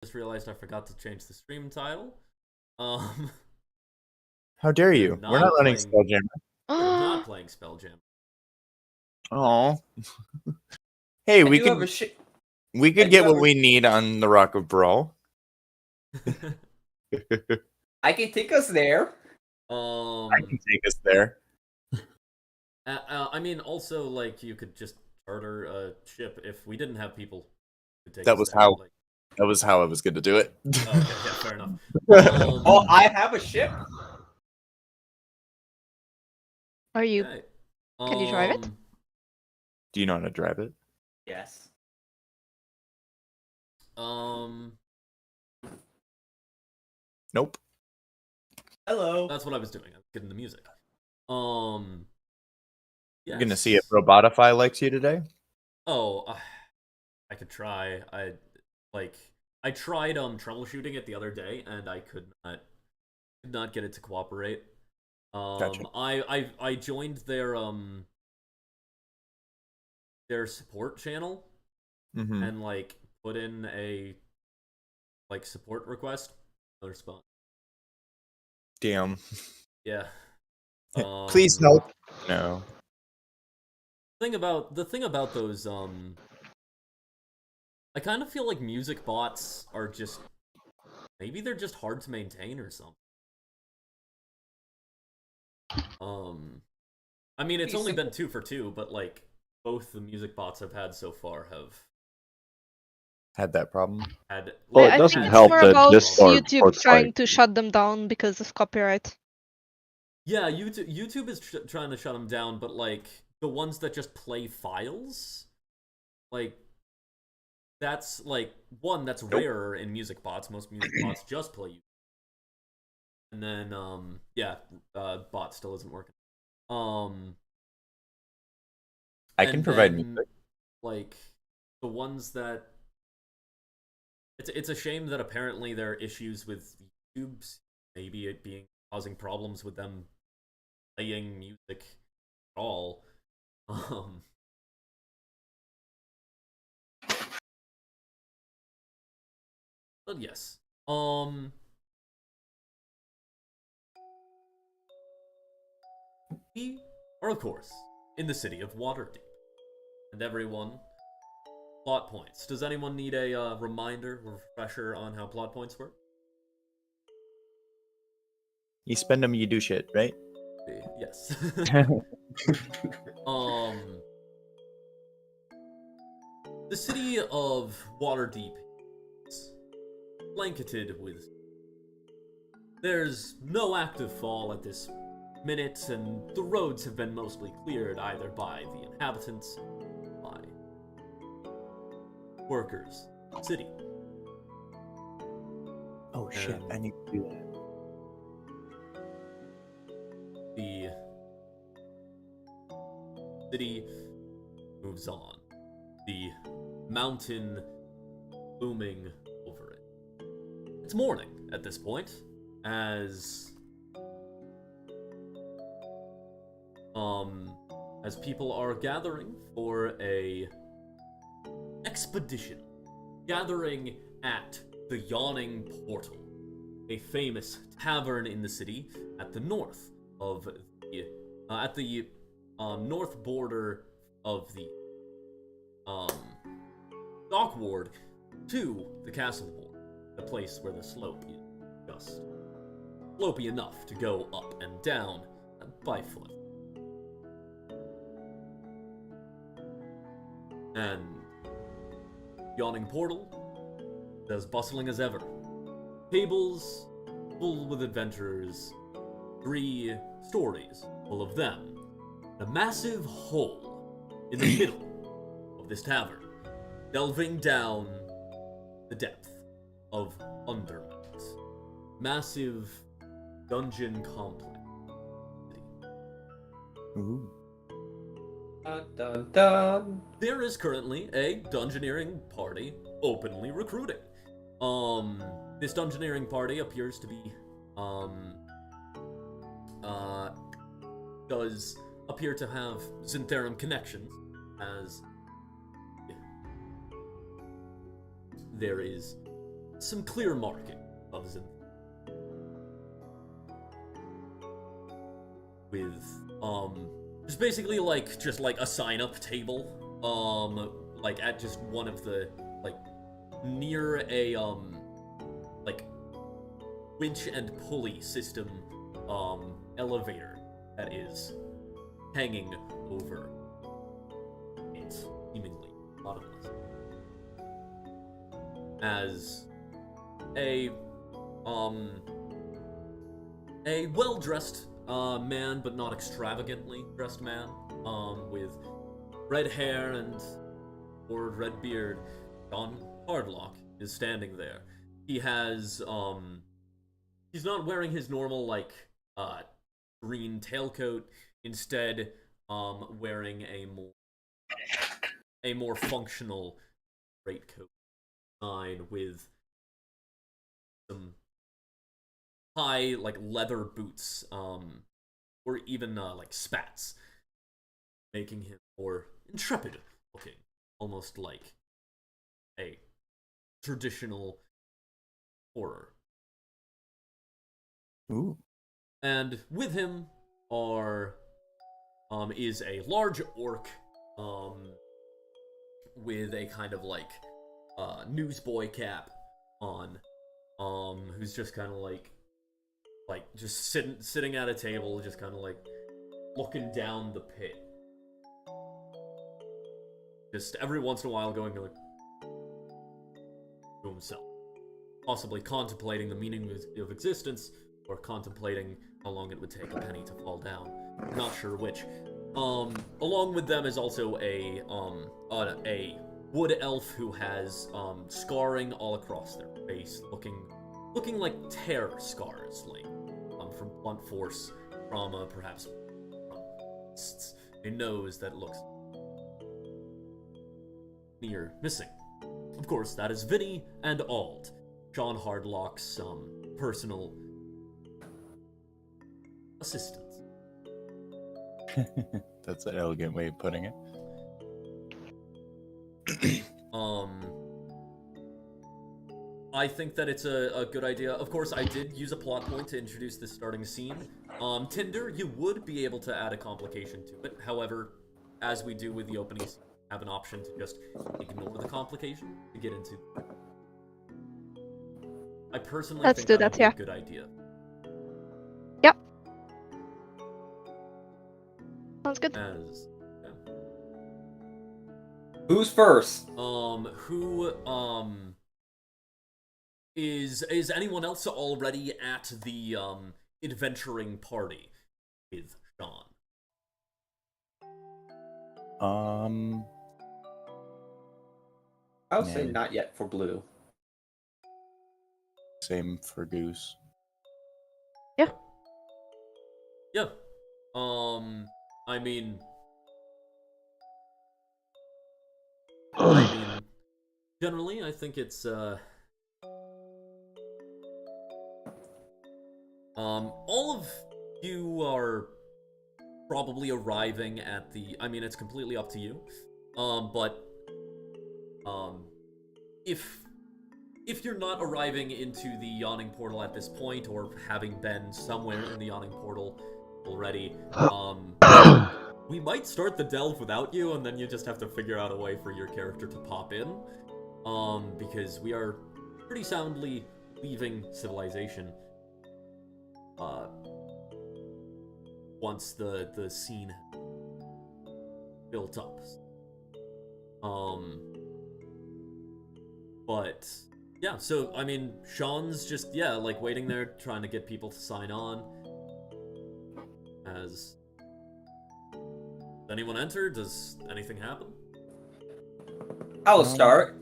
just realized I forgot to change the stream title. Um, How dare we're you? We're not not running playing. Spelljammer. We're not playing Spelljammer. Oh. Hey, I we do could have a ship. we I could do get have what a- we need on the Rock of Brawl. I can take us there. I can take us there. I mean, also, like, you could just charter a ship if we didn't have people to take That us was there. how Like, that was how I was going to do it. oh, okay, yeah, fair enough. Oh, I have a ship. Are you? Okay. Can you drive it? Do you know how to drive it? Yes. Nope. Hello. That's what I was doing. I was getting the music. You're gonna see Yes. if Robotify likes you today. Oh, I could try. I tried troubleshooting it the other day, and I could not get it to cooperate. Gotcha. I joined their support channel Mm-hmm. and like put in a like support request. No response. Damn. Yeah. Please help. No. The thing about those I kind of feel like music bots are just maybe they're just hard to maintain or something. I mean, it's only been 2 for 2, but like both the music bots I've had so far have Had that problem. had. Well, it I doesn't think it's help more that about Discord YouTube puts, trying like- to shut them down because of copyright. Yeah, YouTube is trying to shut them down, but like the ones that just play files, like that's like one that's rarer in music bots. Most music bots just play YouTube. And then yeah, bot still isn't working. I can provide then, music. like the ones that it's a shame that apparently there are issues with YouTube's maybe it being causing problems with them playing music at all. But yes. We are, of course, in the city of Waterdeep. And everyone, plot points. Does anyone need a reminder, refresher on how plot points work? You spend them, you do shit, right? Yes. The city of Waterdeep is blanketed with. There's no active fall at this minute, and the roads have been mostly cleared either by the inhabitants, by workers, city. Oh shit! I need to do that. The city moves on. The mountain looming over it. It's morning at this point, as people are gathering for a expedition, gathering at the Yawning Portal, a famous tavern in the city at the north of the north border of the dock ward to the castle ward, the place where the slope is just slopey enough to go up and down by foot. And Yawning Portal is as bustling as ever. Tables full with adventurers, 3 stories full of them, and a massive hole in the middle of this tavern, delving down the depth of undermines. Massive dungeon complex. Ooh. Dun, dun, dun. There is currently a dungeoneering party openly recruiting. This dungeoneering party appears to be, does appear to have Zintherum connections, as there is some clear marking of Zinth. With just basically just a sign up table, like at just one of the near a like winch and pulley system elevator that is hanging over it, seemingly bottomless. As a well-dressed man, but not extravagantly dressed man, with red hair and or red beard, John Hardlock is standing there. He has he's not wearing his normal green tailcoat, instead wearing a more functional greatcoat design with some high leather boots, or even spats, making him more intrepid looking, almost like a traditional horror. Ooh. And with him is a large orc, with a kind of newsboy cap on, who's just kind of just sitting at a table, just kind of looking down the pit, just every once in a while going to himself, possibly contemplating the meaning of existence, or contemplating how long it would take a penny to fall down. Not sure which. Along with them is also a wood elf who has scarring all across their face, looking like tear scars, from blunt force trauma, perhaps from a nose that looks near missing. Of course, that is Vinny and Ald, John Hardlock's personal assistants. That's an elegant way of putting it. I think that it's a good idea. Of course, I did use a plot point to introduce this starting scene. Tinder, you would be able to add a complication to it. However, as we do with the opening scene, have an option to just ignore the complication to get into. I personally think that would be a good idea. Yep. Sounds good. Who's first? Is anyone else already at the adventuring party with Sean? I would say not yet for Blue. Same for Goose. Yeah. Yeah. I mean, generally, I think it's all of you are probably arriving at the. I mean, it's completely up to you. But if you're not arriving into the yawning portal at this point, or having been somewhere in the yawning portal already, we might start the delve without you, and then you just have to figure out a way for your character to pop in, because we are pretty soundly leaving civilization once the scene built up. But yeah, so I mean, Sean's just waiting there, trying to get people to sign on. Has anyone entered? Does anything happen? I will start.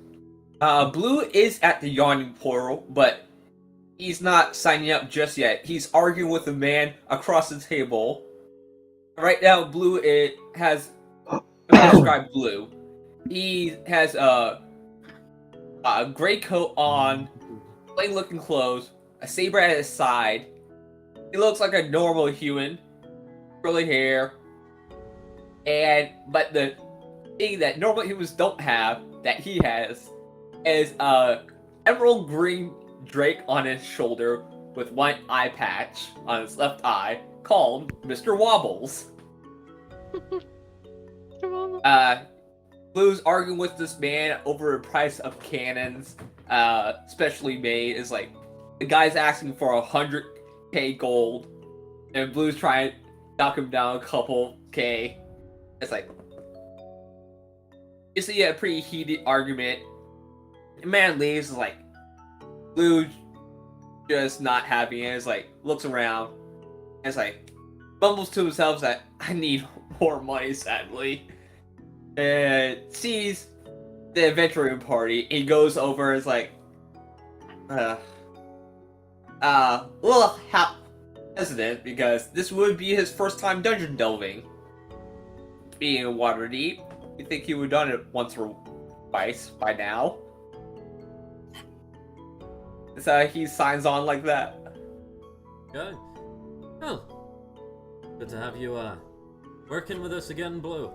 Blue is at the yawning portal, but he's not signing up just yet. He's arguing with a man across the table. Right now, Blue has. I'm gonna describe Blue. He has a gray coat on, plain looking clothes, a saber at his side. He looks like a normal human, curly hair, but the thing that normal humans don't have that he has is a emerald green drake on his shoulder with one eye patch on his left eye called Mr. Wobbles. Blue's arguing with this man over the price of cannons, specially made. Is like the guy's asking for 100k gold, and Blue's trying to knock him down a couple k. It's like you see a pretty heated argument. The man leaves. Is like Blue just not happy, and is like looks around, and it's like mumbles to himself that I need more money, sadly. And sees the adventuring party. He goes over and is like, a little hesitant because this would be his first time dungeon delving. Being in Waterdeep, you think he would have done it once or twice by now. So he signs on like that. Good. Well, good to have you working with us again, Blue.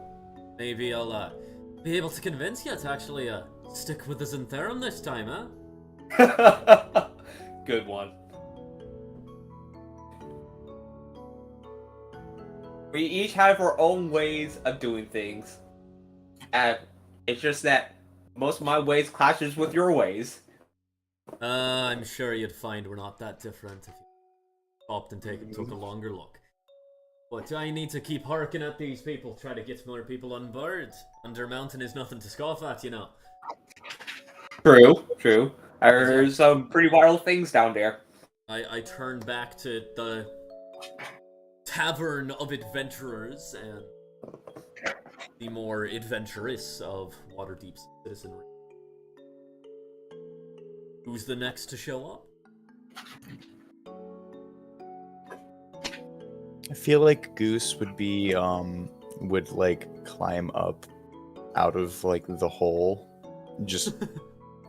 Maybe I'll be able to convince you to actually stick with the Xantherum this time, huh? Good one. We each have our own ways of doing things. And it's just that most of my ways clashes with your ways. I'm sure you'd find we're not that different if you stopped and took a longer look. But I need to keep harking at these people, try to get more people on board. Undermountain is nothing to scoff at, you know. True. There's some pretty wild things down there. I turn back to the Tavern of Adventurers and the more adventurous of Waterdeep's citizenry. Who's the next to show up? I feel like Goose would be would like climb up out of like the hole. Just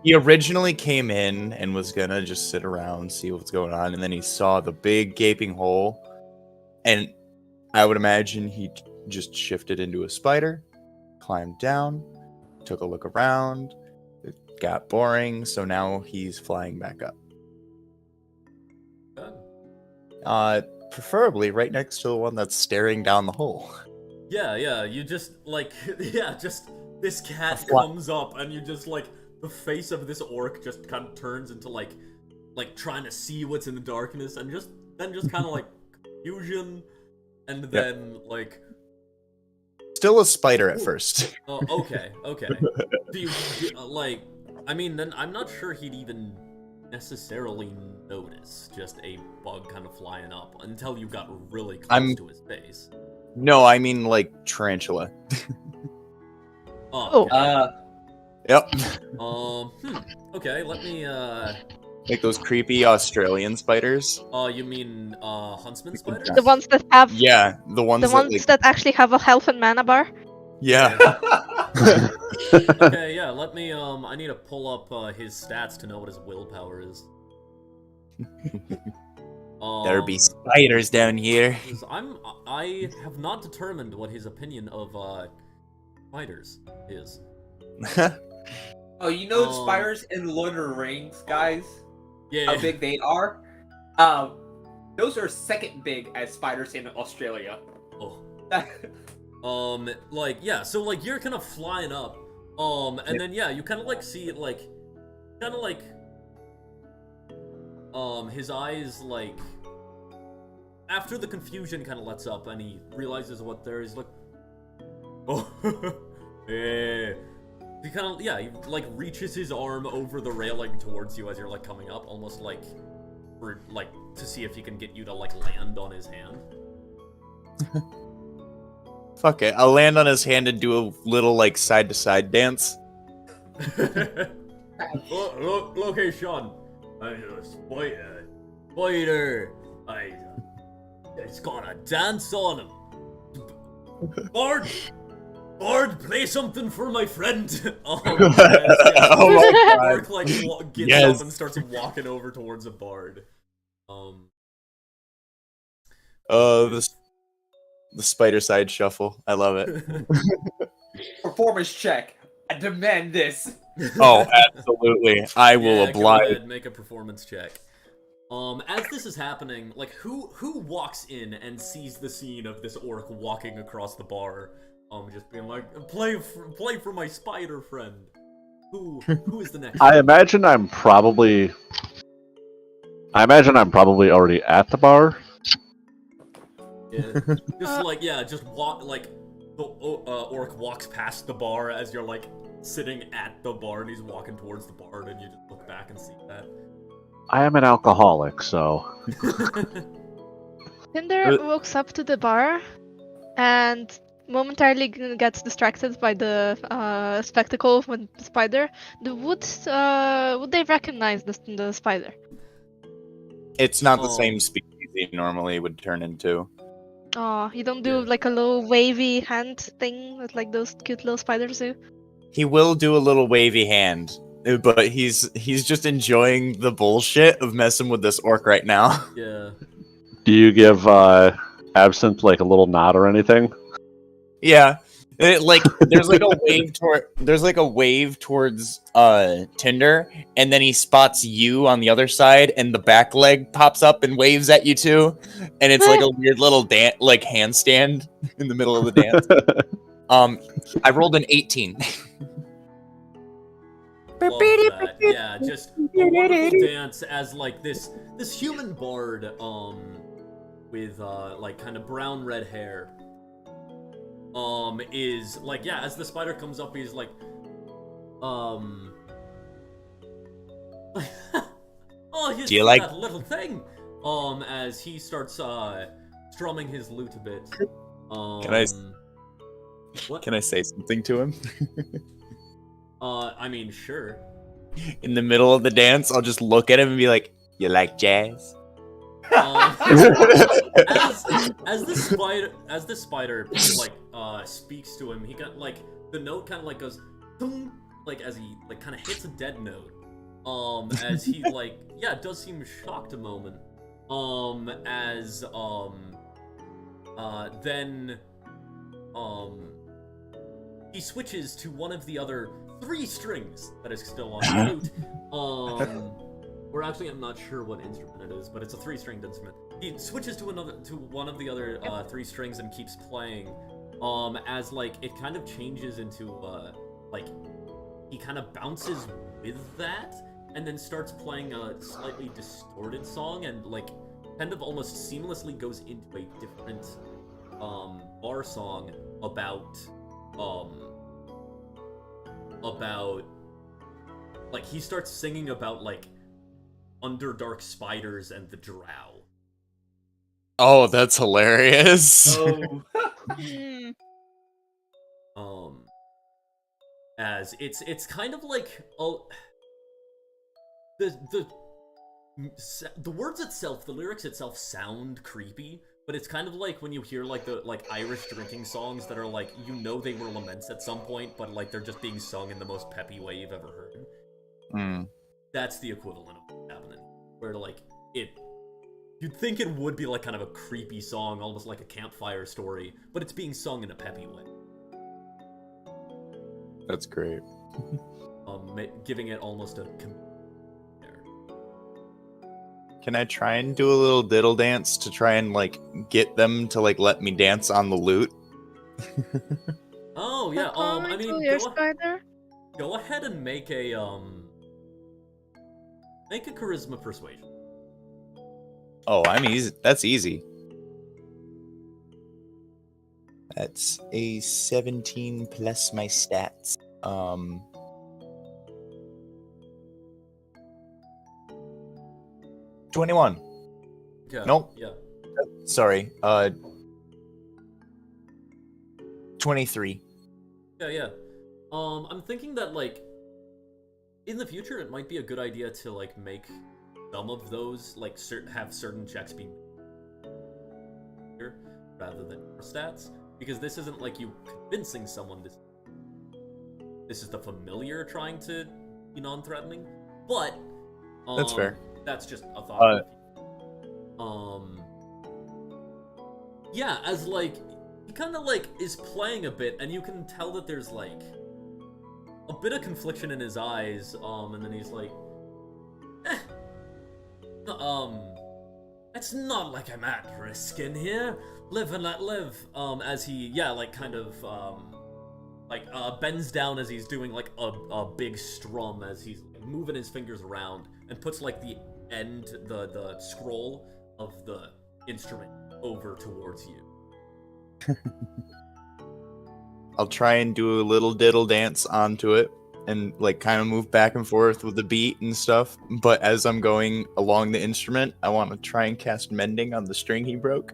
he originally came in and was gonna just sit around, see what's going on, and then he saw the big gaping hole, and I would imagine he just shifted into a spider, climbed down, took a look around. It got boring, so now he's flying back up. Good. Preferably right next to the one that's staring down the hole. Yeah, you just, like, just, this cat What? comes up, and you just, like, the face of this orc just kind of turns into, like, trying to see what's in the darkness, and then just kind of, like, confusion, and then, like... Still a spider at first. Oh, okay. Like, I mean, then I'm not sure he'd even necessarily notice just a bug kind of flying up until you got really close to his face. No, I mean like tarantula. Oh. Okay. Yep. Okay, let me Like those creepy Australian spiders. you mean huntsman spiders? The ones that have Yeah, the ones that actually have a health and mana bar. Yeah. Okay, yeah, let me I need to pull up his stats to know what his willpower is. There be spiders down here. I have not determined what his opinion of spiders is. Oh, you know spiders in Lord of the Rings, guys? Yeah. How big they are? Those are second big as spiders in Australia. Oh. Like, yeah, so, like, you're kind of flying up, and then, yeah, you kind of, like, see it, like, kind of, like, his eyes, like, after the confusion kind of lets up, and he realizes what there is, like, oh, yeah, he kind of, yeah, he, like, reaches his arm over the railing towards you as you're, like, coming up, almost, like, for, like, to see if he can get you to, like, land on his hand. Fuck it. I'll land on his hand and do a little like side to side dance. Look, hey, Sean. I'm a spider. It's got a dance on him. Bard, play something for my friend. Oh my God. Orc like gets up and starts walking over towards a bard. The spider side shuffle. I love it. Performance check. I demand this. Oh, absolutely. I will Yeah, go oblige. ahead, make a performance check. As this is happening, like who walks in and sees the scene of this orc walking across the bar, just being like, play for my spider friend. Who is the next? I imagine I'm probably already at the bar. Yeah, just walk like the orc walks past the bar as you're like sitting at the bar and he's walking towards the bar and you just look back and see that. I am an alcoholic, so Tinder walks up to the bar and momentarily gets distracted by the spectacle of the spider. Would they recognize the spider? It's not the same Um, species he normally would turn into. Oh, you don't do Yeah. like a little wavy hand thing that like those cute little spiders do? He will do a little wavy hand, but he's just enjoying the bullshit of messing with this orc right now. Yeah. do you give Absinthe like a little nod or anything? Yeah. There's like a wave towards Tinder, and then he spots you on the other side, and the back leg pops up and waves at you too, and it's like a weird little like handstand in the middle of the dance. I rolled an 18. Love that. Yeah, just a wonderful dance as like this human bard with like kind of brown red hair is like, yeah, as the spider comes up he's like oh, he's Do you like- that little thing as he starts strumming his lute a bit. What? Can I say something to him? I mean, sure. In the middle of the dance, I'll just look at him and be like, "You like jazz?" As the spider like speaks to him, he got like the note kind of like goes boom, like as he like kind of hits a dead note. As he like does seem shocked a moment. Then he switches to one of the other 3 strings that is still on the lute. Or actually, I'm not sure what instrument it is, but it's a 3-stringed instrument. He switches to one of the other 3 strings and keeps playing. As like it kind of changes into like he kind of bounces with that, and then starts playing a slightly distorted song, and like kind of almost seamlessly goes into a different bar song about like he starts singing about like underdark spiders and the drow. Oh, that's hilarious. Oh. As it's kind of like the words itself, the lyrics itself sound creepy, but it's kind of like when you hear like the Irish drinking songs that are like, you know, they were laments at some point, but like they're just being sung in the most peppy way you've ever heard. That's the equivalent of what's happening, where like you'd think it would be like kind of a creepy song, almost like a campfire story, but it's being sung in a peppy way. That's great. Giving it almost a Can I try and do a little diddle dance to try and like get them to like let me dance on the lute? Oh yeah, I mean, go ahead and make a charisma persuasion. Oh, I'm easy. That's easy. That's a 17 plus my stats. 21. Yeah. Nope. Yeah. Sorry. 23. Yeah. I'm thinking that like in the future it might be a good idea to like make some of those like have certain checks be rather than your stats, because this isn't like you convincing someone this is the familiar trying to be non-threatening, but That's fair. That's just a thought. Yeah, as like he kind of like is playing a bit, and you can tell that there's like a bit of confliction in his eyes, and then he's like, eh, it's not like I'm at risk in here. Live and let live. As he, kind of, bends down as he's doing, like, a big strum as he's moving his fingers around and puts, like, the end, the scroll of the instrument over towards you. I'll try and do a little diddle dance onto it and like kind of move back and forth with the beat and stuff. But as I'm going along the instrument, I want to try and cast mending on the string he broke.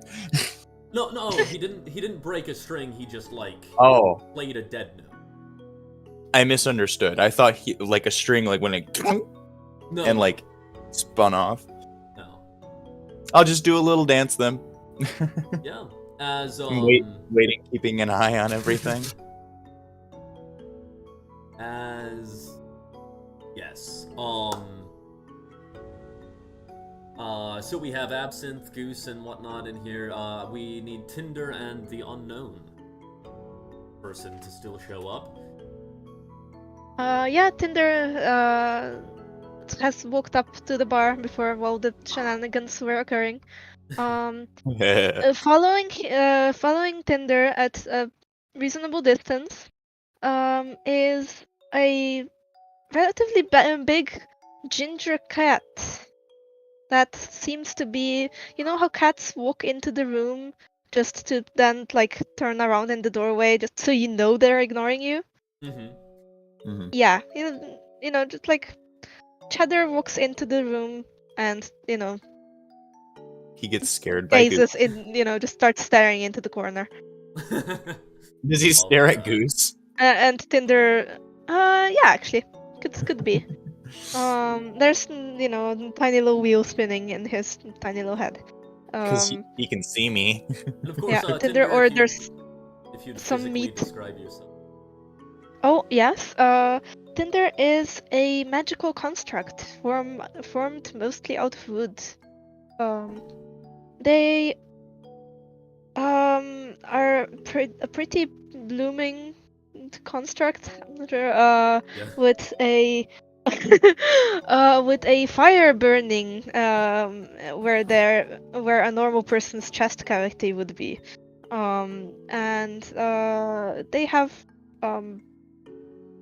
No, he didn't break a string, he just played a dead note. I misunderstood. I thought he like a string like when it No. and like spun off. No. I'll just do a little dance then. Yeah. As waiting, keeping an eye on everything. Yes. So we have Absinthe, Goose, and whatnot in here. We need Tinder and the unknown person to still show up. Tinder has walked up to the bar before while the shenanigans were occurring. Following Tinder at a reasonable distance, is a relatively big ginger cat that seems to be, you know how cats walk into the room just to then like turn around in the doorway just so you know they're ignoring you? Mm-hmm. Yeah, you know, just like Cheddar walks into the room and, He gets scared by gazes Goose. just starts staring into the corner. Does he stare at Goose? And Tinder, actually, could be. There's tiny little wheel spinning in his tiny little head. Because he can see me. And of course, Tinder orders if you'd some physically meat. describe yourself. Oh yes, Tinder is a magical construct formed mostly out of wood. They are a pretty blooming construct. I'm not sure. With a with a fire burning where a normal person's chest cavity would be. And they have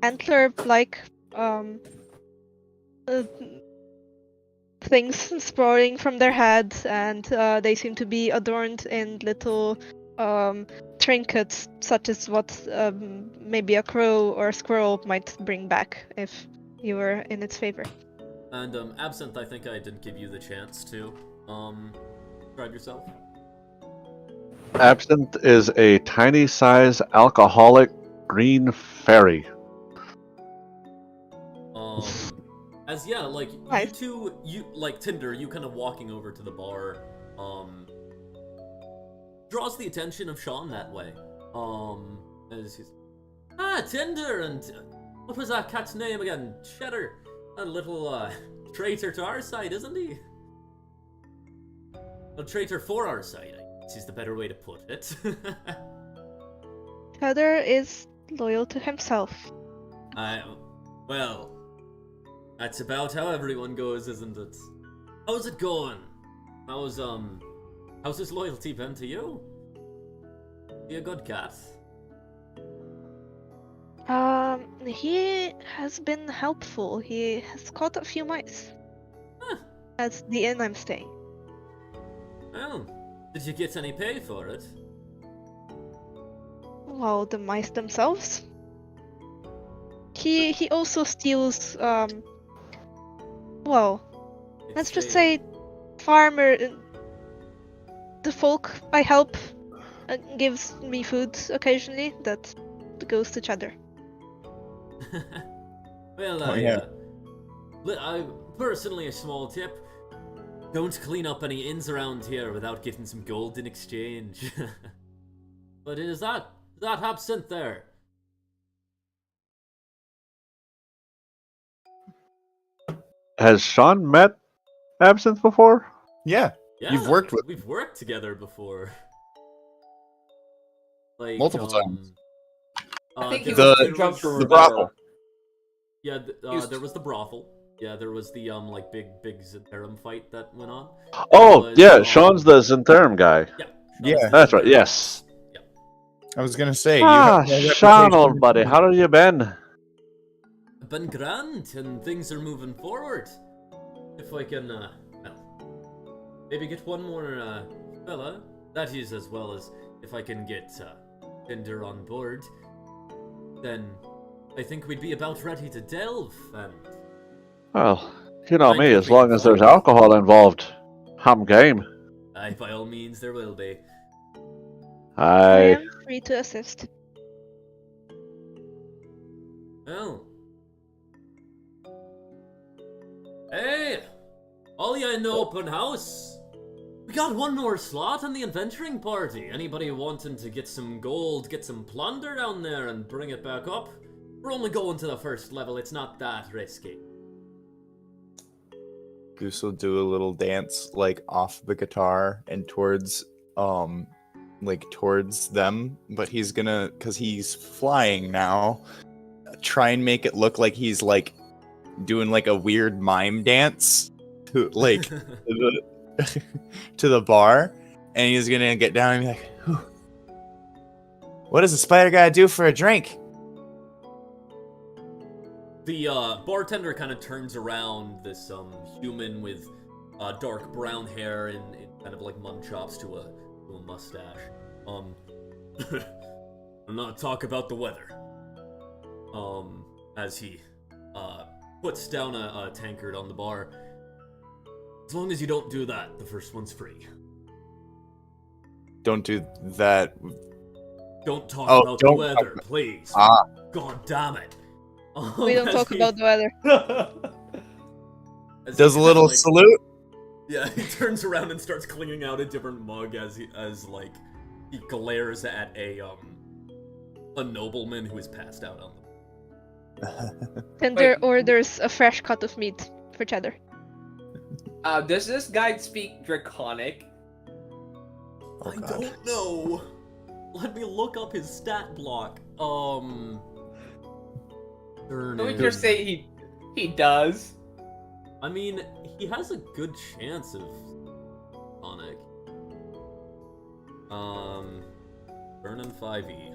antler-like things sprawling from their heads, and they seem to be adorned in little trinkets, such as what maybe a crow or a squirrel might bring back if you were in its favor. And Absinthe, I think I did give you the chance to describe yourself. Absinthe is a tiny-size alcoholic green fairy. Nice. You like Tinder, you kind of walking over to the bar, draws the attention of Sean that way. As he's, Tinder, and what was that cat's name again? Cheddar, a little traitor to our side, isn't he? A traitor for our side, I guess is the better way to put it. Cheddar is loyal to himself. Well, that's about how everyone goes, isn't it? How's it going? How's his loyalty been to you? Be a good cat. He has been helpful. He has caught a few mice. At the inn I'm staying. Oh, did you get any pay for it? Well, the mice themselves. He also steals, let's just say farmer, the folk I help gives me food occasionally that goes to Cheddar. Well, I personally, a small tip: don't clean up any inns around here without getting some gold in exchange. But is that Absinthe there? Has Sean met Absinthe before? Yeah, you've worked with. We've worked together before. Like Multiple times. I think he the jumped to brothel. Yeah, there was the brothel. Yeah, there was the like big Zentarum fight that went on. Oh, Was, yeah, Sean's the Zentarum guy. Yeah. Yeah. That's right, yes. Yeah. I was gonna say, you Ah, have no Sean, reputation old buddy, how have you been? Been grand, and things are moving forward. If I can, well, maybe get one more fella. That is, as well as if I can get Tinder on board, then I think we'd be about ready to delve. And Well, you know Thank me, you as for your long as there's time. alcohol involved, I'm game. aye, by all means, there will be. I I am free to assist. Well. Hey! All ya in the open house? We got one more slot on the adventuring party. Anybody wanting to get some gold, get some plunder down there and bring it back up? We're only going to the first level, it's not that risky. Goose will do a little dance like off the guitar and towards towards them, but he's gonna, because he's flying now, try and make it look like he's like doing like a weird mime dance to like to the bar, and he's gonna get down and be like, "Whew. What does a spider gotta do for a drink?" The bartender kind of turns around, this human with dark brown hair and kind of like mutton chops to a mustache. I'm not talk about the weather. As he puts down a tankard on the bar. As long as you don't do that, the first one's free. Don't do that. Don't talk Oh, about don't the weather, please. Ah. God damn it. We don't As talk he- about the weather. as he Does a kinda, little like- salute. Yeah, he turns around and starts cleaning out a different mug as he glares at a nobleman who is passed out on them. Tender Wait. orders a fresh cut of meat for cheddar. Does this guy speak Draconic? Oh, I God. don't know. Let me look up his stat block. Can we just say he does? I mean, he has a good chance of Sonic. Vernon 5e.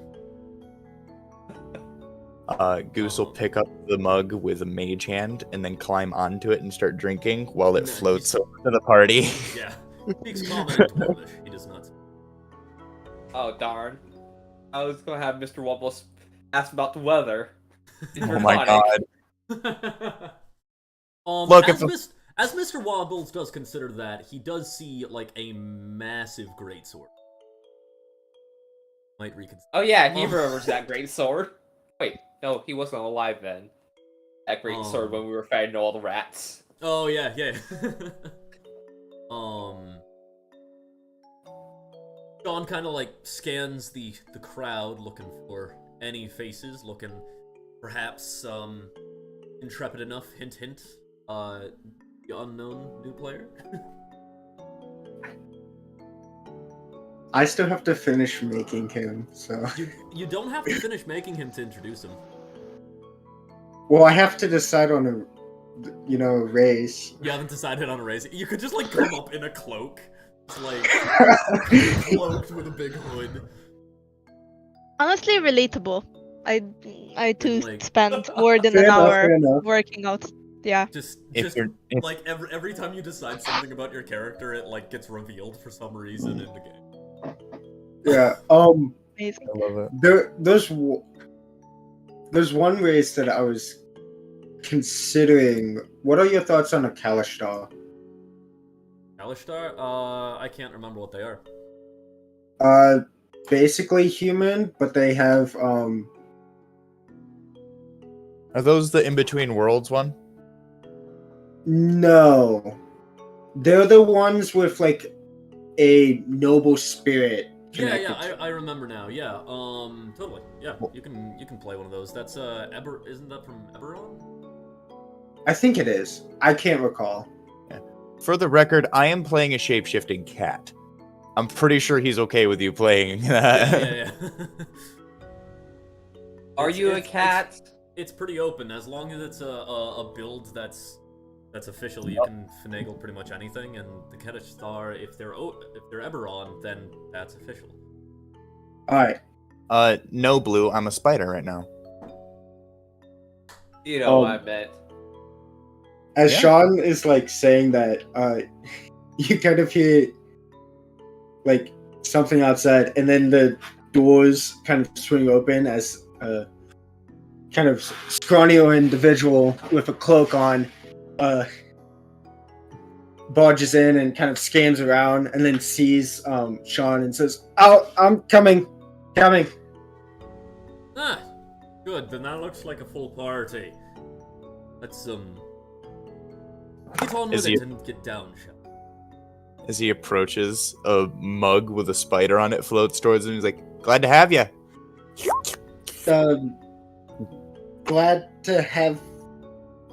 Goose will pick up the mug with a mage hand and then climb onto it and start drinking while it Nice. floats over to the party. Yeah. Speaks common and Dwarvish. He does not. Oh darn! I was gonna have Mr. Wobbles ask about the weather. In Oh my Draconic. God. Look, if as Mr. Wobbles does consider that, he does see like a massive greatsword. Might reconsider. Oh yeah, he Oh. remembers that great sword. Wait, no, he wasn't alive then. That great sword when we were fighting all the rats. Oh yeah. Sean kind of like scans the crowd, looking for any faces, looking perhaps intrepid enough. Hint, hint. The unknown new player. I still have to finish making him, so. You don't have to finish making him to introduce him. Well, I have to decide on a race. You haven't decided on a race. You could just like come up in a cloak, just, like cloaked with a big hood. Honestly, relatable. I too Like- spent more than Fair an enough, hour fair enough. working out. Yeah. Just If you're, if, like every time you decide something about your character, it like gets revealed for some reason in the game. Yeah. Amazing. I love it. There's one race that I was considering. What are your thoughts on a Kalishtar? Alishtar? I can't remember what they are. Basically human, but they have Are those the In Between Worlds one? no. They're the ones with like a noble spirit. Yeah, connected I remember now. Yeah, totally. Yeah, you can play one of those. That's isn't that from Eberron? I think it is. I can't recall. For the record, I am playing a shape-shifting cat. I'm pretty sure he's okay with you playing that. Yeah. Are you a It's- cat? it's pretty open. As long as it's a build that's official, you can finagle pretty much anything. And the Kedish Star, if they're Eberron, then that's official. All right. No, Blue. I'm a spider right now. You know Oh. what I meant. As Yeah. Sean is like saying that, you kind of hear like something outside, and then the doors kind of swing open as a kind of scrawnier individual with a cloak on barges in and kind of scans around, and then sees Sean and says, "Oh, I'm coming." Ah, good. Then that looks like a full party. Let's get on with Is he- it and get down, shall we? As he approaches, a mug with a spider on it floats towards him. He's like, "Glad to have you." Glad to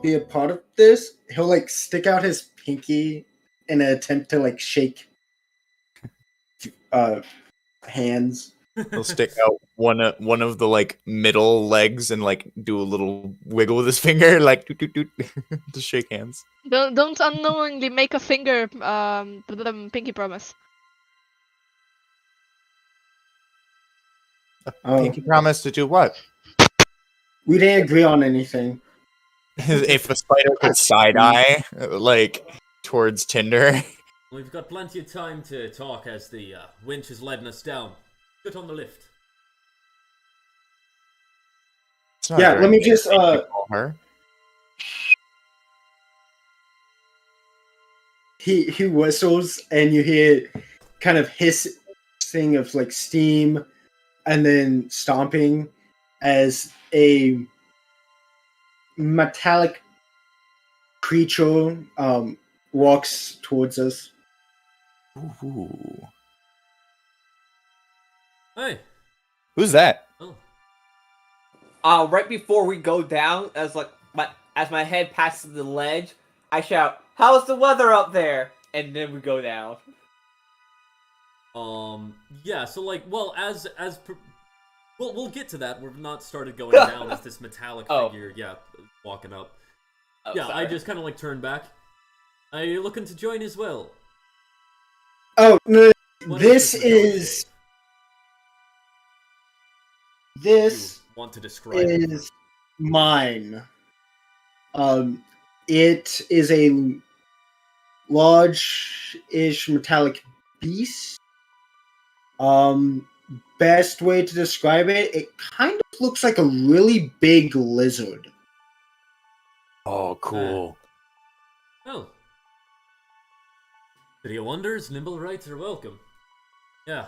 be a part of this. He'll like stick out his pinky in an attempt to like shake hands. He'll stick out one of the like middle legs and like do a little wiggle with his finger, like doot, doot, doot, to shake hands. Don't unknowingly make a finger pinky promise. Oh, Pinky promise to do what? we didn't agree on anything. If a spider could side eye like towards Tinder. We've got plenty of time to talk as the winch is letting us down. Get on the lift. It's not Yeah, very let me nice just to call her. he whistles and you hear kind of hissing of like steam and then stomping as a metallic creature walks towards us. Ooh. Hey. Who's that? Oh. Right before we go down, as my head passes the ledge, I shout, "How's the weather up there?" And then we go down. Yeah. So like, well, we'll get to that. We've not started going down as this metallic figure. Yeah, walking up. Oh, yeah, sorry. I just kind of like turn back. Are you looking to join as well? Oh no! What This this is this You want to describe it? is mine. It is a large-ish metallic beast. Best way to describe it, it kind of looks like a really big lizard. Oh, cool. Oh. City of Wonders, nimble rights are welcome. Yeah,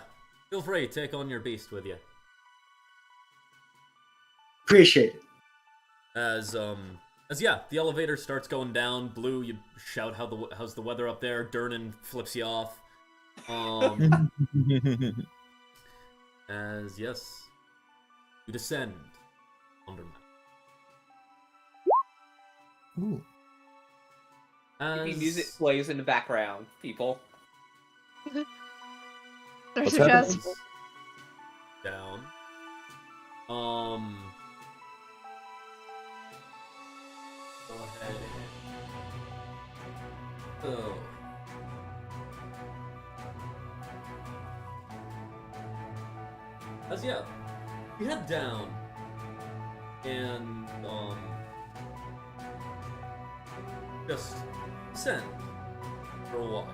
feel free, take on your beast with you. Appreciate it. As yeah, the elevator starts going down. Blue, you shout how's the weather up there. Durnan flips you off. As yes, you descend under Ooh. Maybe music plays in the background, people. There's What's a happening? chest. down. Go ahead. Oh. As yeah, you head down, and just send for a while.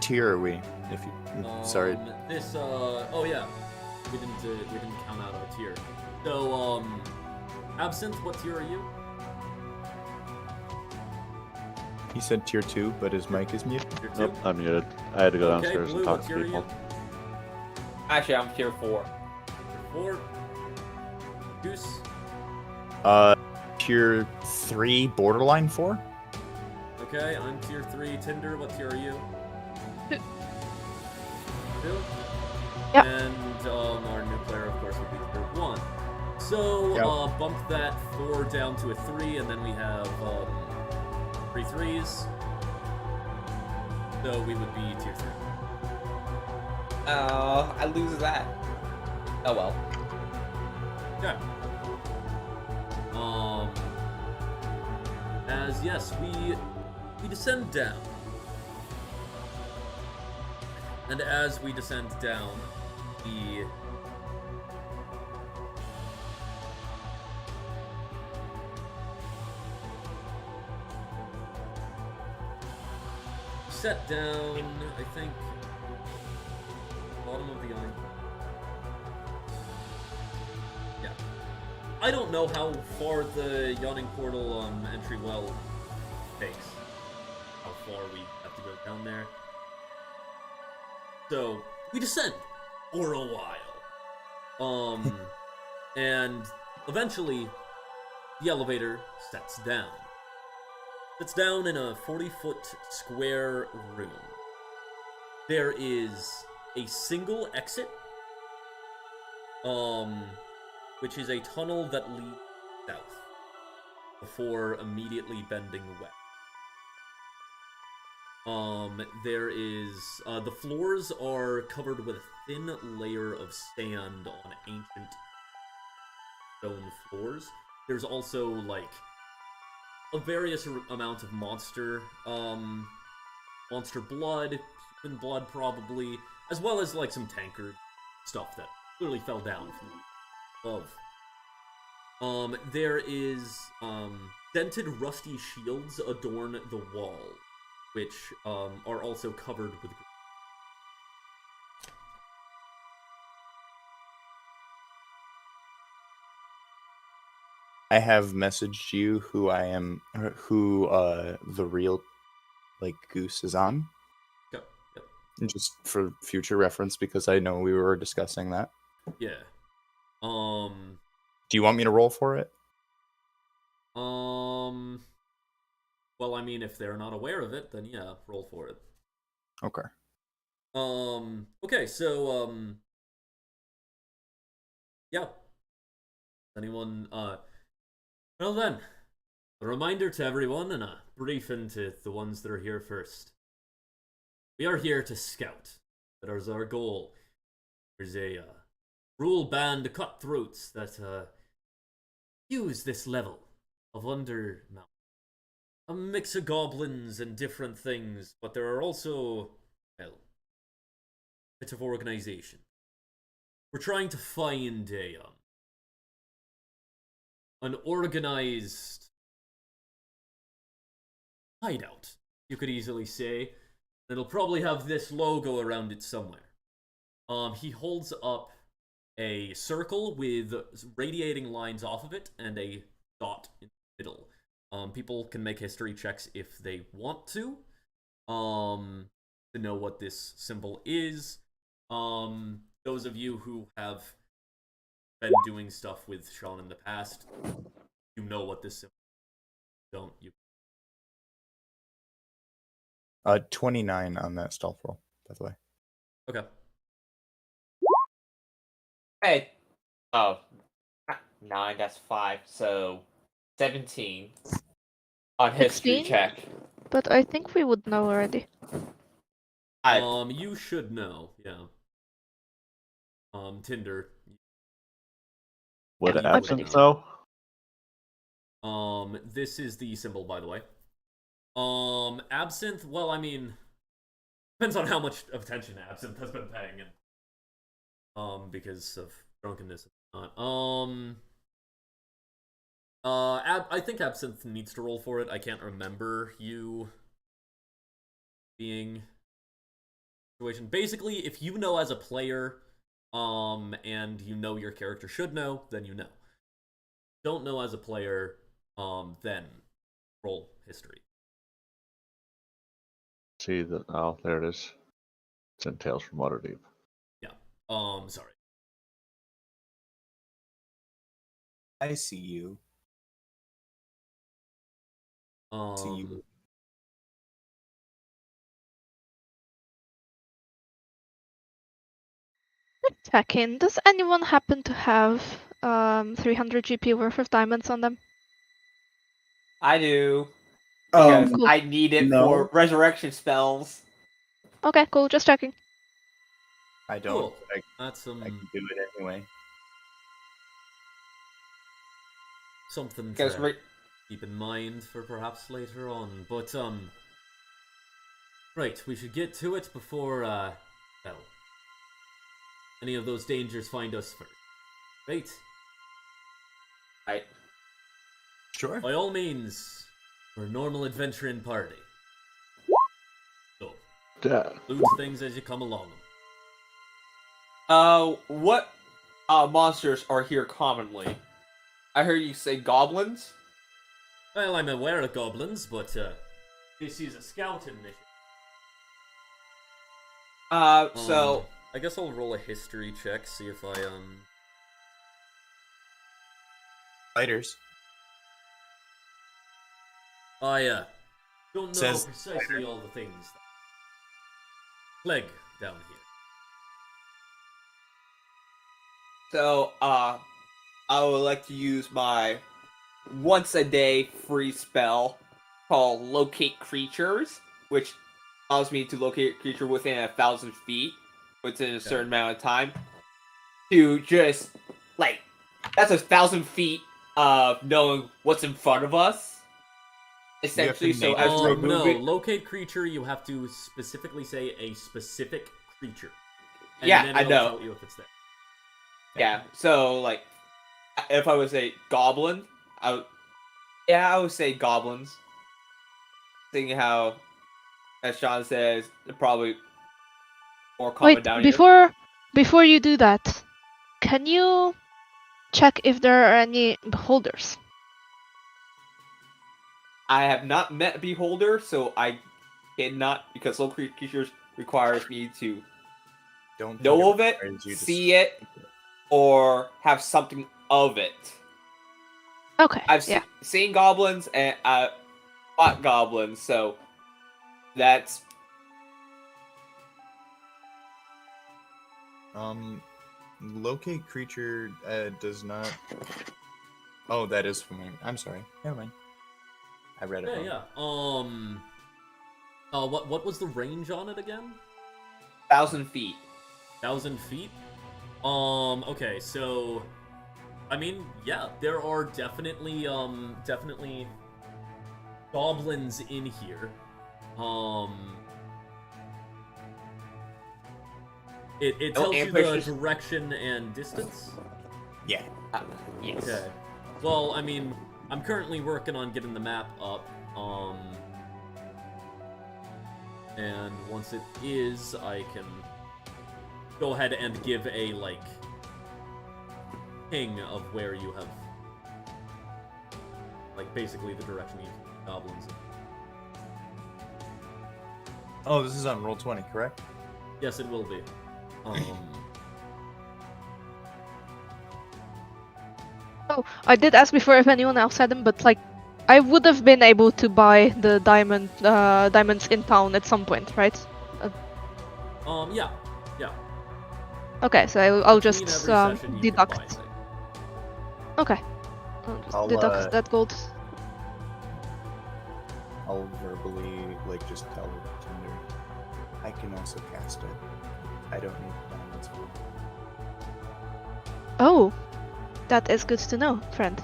Tier are we? If you, sorry. This oh yeah, we didn't count out our tier. So Absinthe, what tier are you? He said tier 2, but his mic is mute. Tier 2. Nope, I'm muted. I had to go Okay, downstairs Blue, and talk what to tier are people. you? Actually, I'm tier 4. Tier 4. Goose. Tier 3, borderline 4. Okay, I'm tier 3. Tinder, what tier are you? 2. Yep. And our new player, of course, would be tier 1. So Yep. bump that 4 down to a 3, and then we have 3 3s. So we would be tier 3. I lose that. Oh well. Okay. As yes, we descend down. And as we descend down, we set down, I think, bottom of the island. Yeah. I don't know how far the yawning portal entry well takes. How far we have to go down there. So we descend for a while. And eventually the elevator sets down. It's down in a 40-foot square room. There is a single exit, which is a tunnel that leads south before immediately bending west. There is, the floors are covered with a thin layer of sand on ancient stone floors. There's also, like, a various amount of monster blood, human blood probably, as well as like some tankard stuff that clearly fell down from above. There is dented rusty shields adorn the wall, which are also covered with. I have messaged you who I am, who the real, like, goose is on. Yep. Just for future reference, because I know we were discussing that. Yeah. Do you want me to roll for it? Well, I mean, if they're not aware of it, then yeah, roll for it. Okay. Okay, so, yeah. Anyone, well then, a reminder to everyone and a briefing to the ones that are here first. We are here to scout. That is our goal. There's a, rule band cutthroats that, use this level of Undermount. A mix of goblins and different things, but there are also, well, a bit of organization. We're trying to find an organized hideout, you could easily say. It'll probably have this logo around it somewhere. He holds up a circle with radiating lines off of it and a dot in the middle. People can make history checks if they want to know what this symbol is. Those of you who have been doing stuff with Sean in the past, you know what this symbol is. Don't you? 29 on that stealth roll, by the way. Okay. Hey. Oh. 9, that's 5, so 17 on history 16? check. But I think we would know already. You should know, yeah. Tinder. Would you absent would though? This is the symbol, by the way. Absinthe, well, I mean, depends on how much attention Absinthe has been paying, and, because of drunkenness and whatnot. I think Absinthe needs to roll for it. I can't remember you being situation. Basically, if you know as a player, and you know your character should know, then you know. Don't know as a player, then roll history. See that? Oh, there it is. It's in Tales from Waterdeep. Yeah. Sorry. I see you. See you. Checking. Does anyone happen to have 300 GP worth of diamonds on them? I do. Because Cool. I need it no. for resurrection spells. Okay, cool. Just checking. I don't. Cool. I That's can do it anyway. something Because to keep in mind for perhaps later on. But right, we should get to it before well, any of those dangers find us first. Right? Right. Sure. By all means, we're a normal adventuring party. So, Yeah. loot things as you come along them. What monsters are here commonly? I heard you say goblins. Well, I'm aware of goblins, but this is a scouting mission. So I guess I'll roll a history check, see if I Spiders. I don't know Says precisely all the things that plague down here. So, I would like to use my once a day free spell called Locate Creatures, which allows me to locate a creature within 1,000 feet within a certain amount of time. To just, like, that's 1,000 feet of knowing what's in front of us. Essentially, so as we're No, moving. locate creature, you have to specifically say a specific creature. And Yeah, then I it'll know. tell you if it's there. Yeah, so, like, if I would say goblin, I would say goblins. Seeing how, as Sean says, they're probably more common Wait, down here. before you do that, can you check if there are any beholders? I have not met a beholder, so I cannot, because local creatures requires me to Don't think know of it, requires you to see it, or have something of it. Okay, I've yeah. seen goblins and fought goblins, so that's Locate creature does not. Oh, that is familiar. I'm sorry. Never mind. I read it Yeah, wrong. yeah. What was the range on it again? 1,000 feet. 1,000 feet? Okay, so I mean, yeah, there are definitely goblins in here. It tells you the ambushes? direction and distance. Yeah. Yes. Okay. Well, I mean, I'm currently working on getting the map up. And once it is, I can go ahead and give a, like, ping of where you have, like, basically the direction you see goblins in. Oh, this is on roll 20, correct? Yes, it will be. Oh, I did ask before if anyone else had them, but like, I would have been able to buy the diamonds in town at some point, right? Yeah. Okay, so I'll Between just every session, you can buy deduct. things. Okay, I'll just I'll, deduct that gold. I'll verbally, like, just tell Tinder. I can also cast it. I don't need diamonds for it. Oh, that is good to know, friend.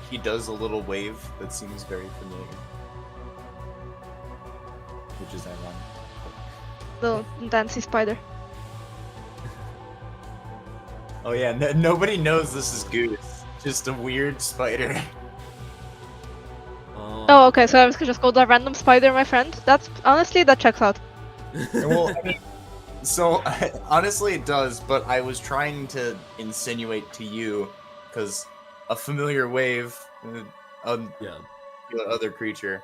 He does a little wave that seems very familiar. Which is ironic. Little dancy spider. Oh yeah, nobody knows this is Goose. Just a weird spider. Oh, okay, so I was just called a random spider, my friend. That's honestly, that checks out. Well, I mean, so honestly it does, but I was trying to insinuate to you, because a familiar wave, Yeah. other creature.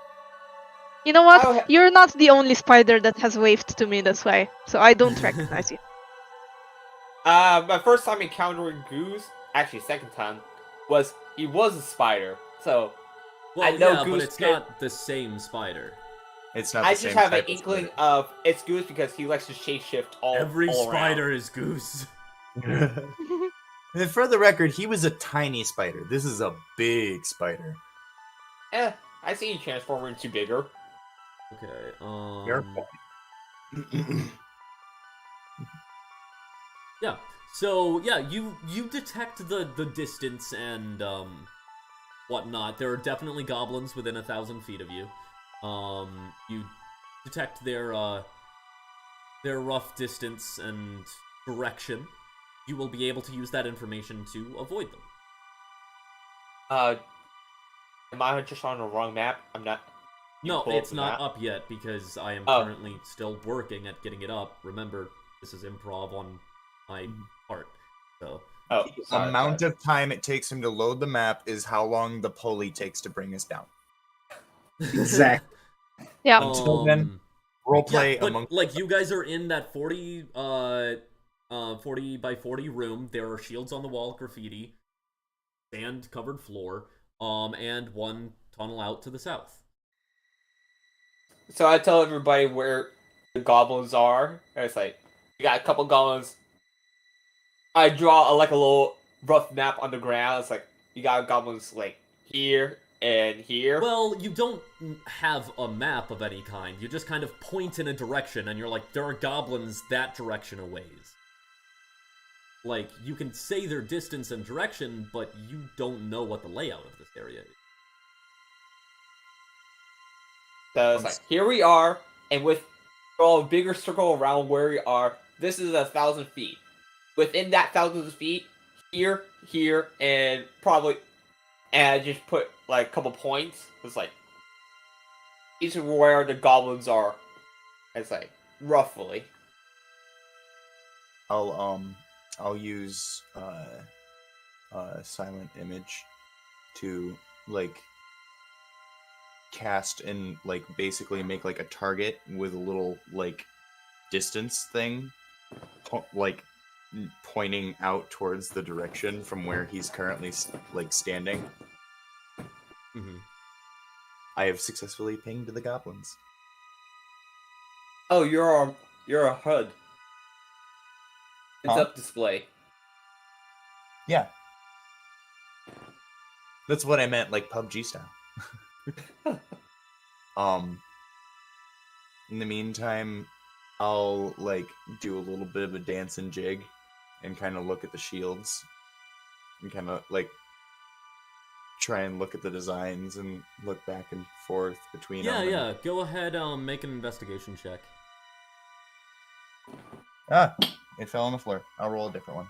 You know what? Oh, You're not the only spider that has waved to me this way, so I don't recognize you. My first time encountering Goose, actually second time, he was a spider. So Well, I know yeah, Goose but it's not the same spider. It's not. I the just same have an type of inkling spider. of it's Goose because he likes to shapeshift Every all spider around. is Goose. And for the record, he was a tiny spider. This is a big spider. I see you transform into bigger. Okay, Your yeah. So yeah, you detect the distance and whatnot. There are definitely goblins within 1,000 feet of you. You detect their rough distance and direction. You will be able to use that information to avoid them. Am I just on the wrong map? I'm not. No, pull up it's the not map? up yet because I am Oh. currently still working at getting it up. Remember, this is improv on my part. So Oh, The sorry, amount sorry. of time it takes him to load the map is how long the pulley takes to bring us down. Exactly. Yeah. Until then, roleplay but among. like you guys are in that 40 40 by 40 room. There are shields on the wall, graffiti, sand covered floor, and one tunnel out to the south. So I tell everybody where the goblins are. And it's like you got a couple goblins. I draw a little rough map on the ground. It's like you got goblins like here and here. Well, you don't have a map of any kind. You just kind of point in a direction, and you're like, there are goblins that direction a ways. Like, you can say their distance and direction, but you don't know what the layout of this area is. So it's like here we are, and with a bigger circle around where we are, this is 1,000 feet. Within that 1,000 feet, here, and probably, and I just put like a couple points. It's like these are where the goblins are. It's like roughly. I'll use silent image to like cast and like basically make like a target with a little like distance thing like pointing out towards the direction from where he's currently like standing. Mm-hmm. I have successfully pinged the goblins. Oh, you're a HUD. It's Huh? up display. Yeah. That's what I meant, like PUBG style. In the meantime, I'll like do a little bit of a dance and jig and kind of look at the shields and kind of like try and look at the designs and look back and forth between them. Yeah. Go ahead, make an investigation check. Ah, it fell on the floor. I'll roll a different one.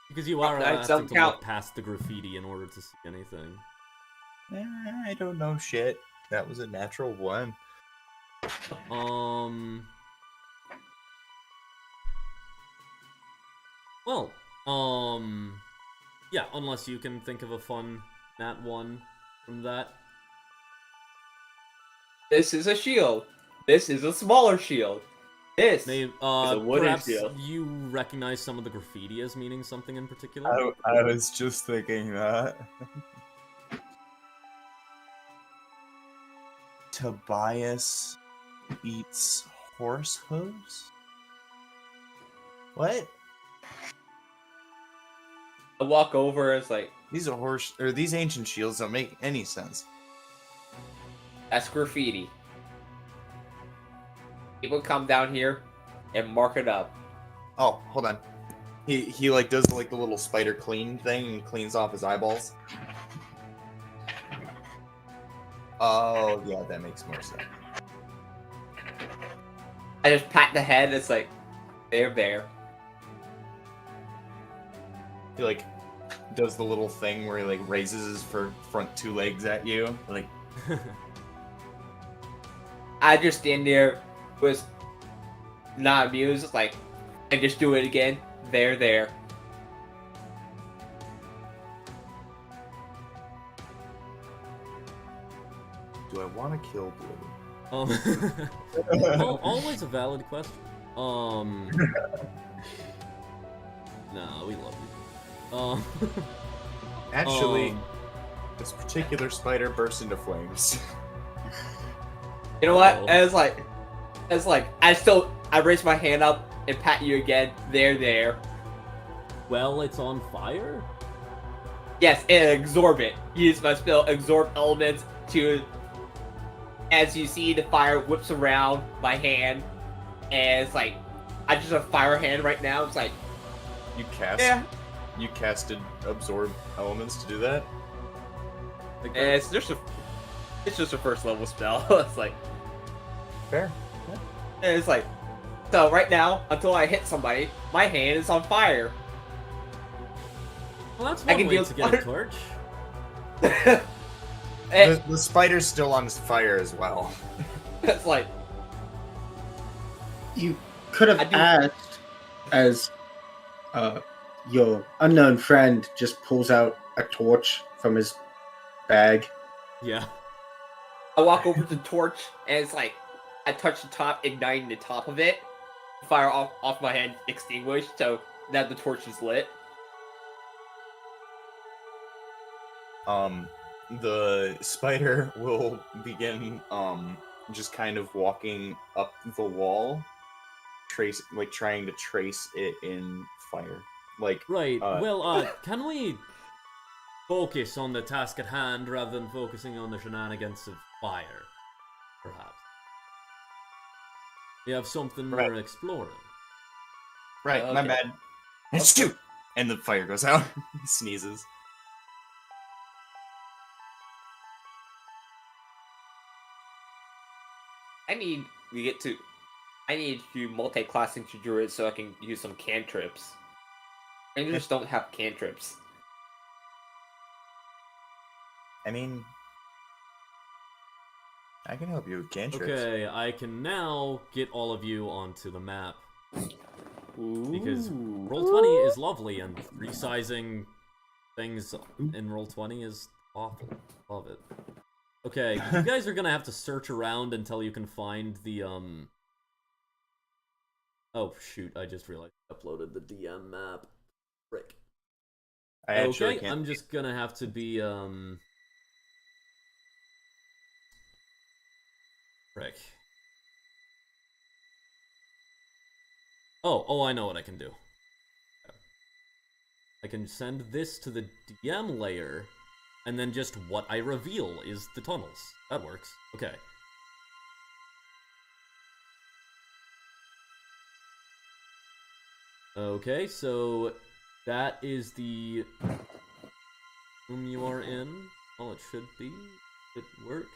Because you are That having don't to count. look past the graffiti in order to see anything. I don't know shit. That was a natural one. Well, yeah, unless you can think of a fun nat one from that. This is a shield. This is a smaller shield. This Maybe, is a wooden perhaps shield. you recognize some of the graffiti as meaning something in particular? I was just thinking that. Tobias eats horse hooves? What? I walk over. It's like These are these ancient shields don't make any sense. that's graffiti. People come down here and mark it up. Oh, hold on. He like does like the little spider clean thing and cleans off his eyeballs. Oh yeah, that makes more sense. I just pat the head. It's like there. He like does the little thing where he like raises his front two legs at you, like. I just stand there with not amused. It's like and just do it again. There. Do I want to kill Blue? Always a valid question. No, we love you. Actually, this particular spider burst into flames. You know what? Uh-oh. It's like I raise my hand up and pat you again. There. Well, it's on fire? Yes, and absorb it. Use my spell absorb elements to. As you see, the fire whips around my hand, and it's like I just have a fire hand right now. It's like You casted absorb elements to do that? Like, And it's just a first level spell. It's like, Fair. and it's like, so right now, until I hit somebody, my hand is on fire. well, that's I one can way deal to get a fire. torch. And The spider's still on fire as well. it's like, You could have I do- asked as your unknown friend just pulls out a torch from his bag. Yeah. I walk over to the torch, and it's like, I touch the top, igniting the top of it. Fire off my hand, extinguished, so that the torch is lit. The spider will begin just kind of walking up the wall, trying to trace it in fire. Like Right. Uh, Well, can we focus on the task at hand rather than focusing on the shenanigans of fire? Perhaps. We have something Right. more exploring. right, my Okay. bad. Shoot! And the fire goes out. He sneezes. I need you multi-classing to druid so I can use some cantrips. Rangers don't have cantrips. I mean, I can help you with cantrips. Okay, I can now get all of you onto the map. Because Roll20 is lovely, and resizing things in Roll20 is awful. Love it. Okay, you guys are gonna have to search around until you can find the, Oh, shoot, I just realized I uploaded the DM map. Frick. I actually Okay, can't. I'm just gonna have to be, Frick. Oh, I know what I can do. I can send this to the DM layer, and then just what I reveal is the tunnels. That works. Okay. Okay, so that is the room you are in. Well, it should be. It worked.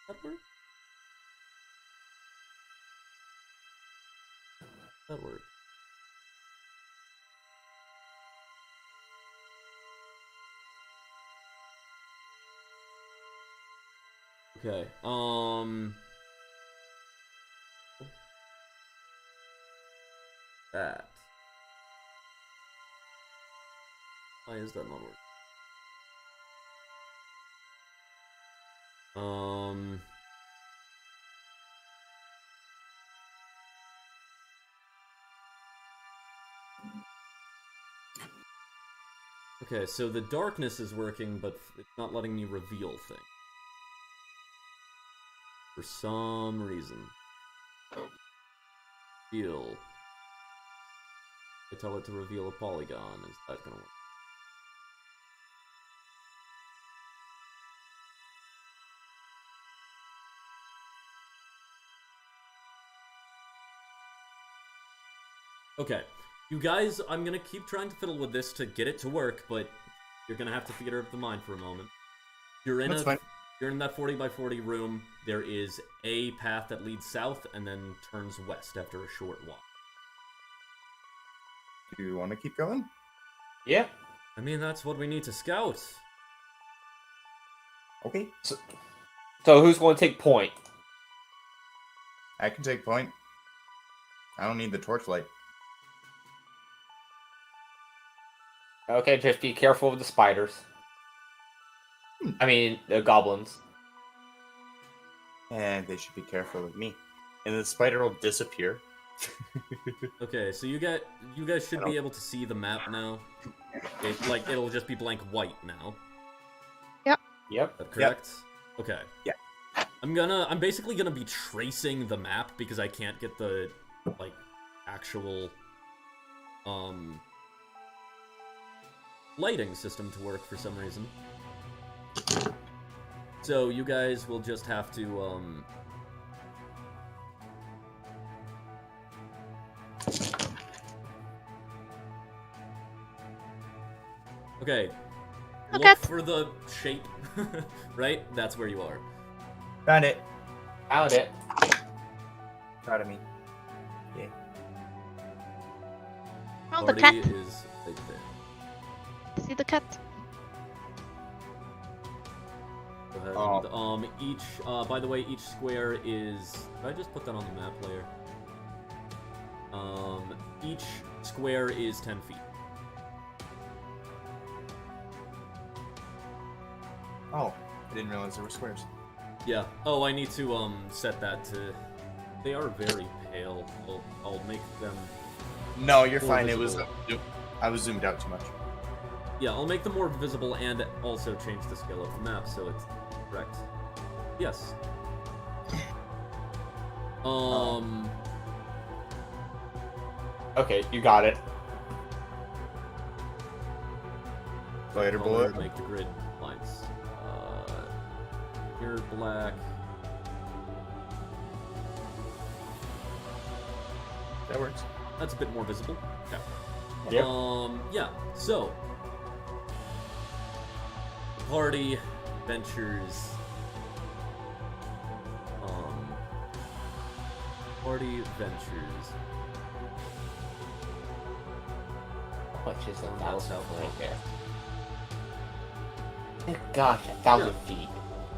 That worked? That worked. Okay, that. Why is that not working? Okay, so the darkness is working, but it's not letting me reveal things. For some reason. Reveal. I tell it to reveal a polygon. Is that gonna work? Okay. You guys, I'm gonna keep trying to fiddle with this to get it to work, but you're gonna have to theater of the mind for a moment. You're in That's fine. You're in that 40 by 40 room. There is a path that leads south and then turns west after a short walk. Do you want to keep going? Yeah. I mean, that's what we need to scout. Okay. So who's going to take point? I can take point. I don't need the torchlight. Okay, just be careful with the spiders. I mean, the goblins. And they should be careful with me. And the spider will disappear. Okay, so you guys should be able to see the map now. It'll just be blank white now. Yep. Is that correct? Okay. Yeah. I'm basically gonna be tracing the map because I can't get the actual lighting system to work for some reason. So you guys will just have to Okay. Okay. Look for the shape, right? That's where you are. Found it. Found it. Proud of me. Yeah. Oh, the Party cat. is right there. See the cat. Go ahead. And, by the way, each square is. Did I just put that on the map layer? Each square is 10 feet. Oh, I didn't realize there were squares. Yeah. Oh, I need to set that to. They are very pale. I'll make them. No, you're More fine. It was. visible. I was zoomed out too much. Yeah, I'll make them more visible and also change the scale of the map so it's correct. Yes. Okay, you got it. Later, I'll boy. make the grid lines. Here, black. That works. That's a bit more visible. Okay. Yep. Yeah. So, party ventures. Party ventures. How much is On 1,000 south right wall. there? Gosh, 1,000 feet.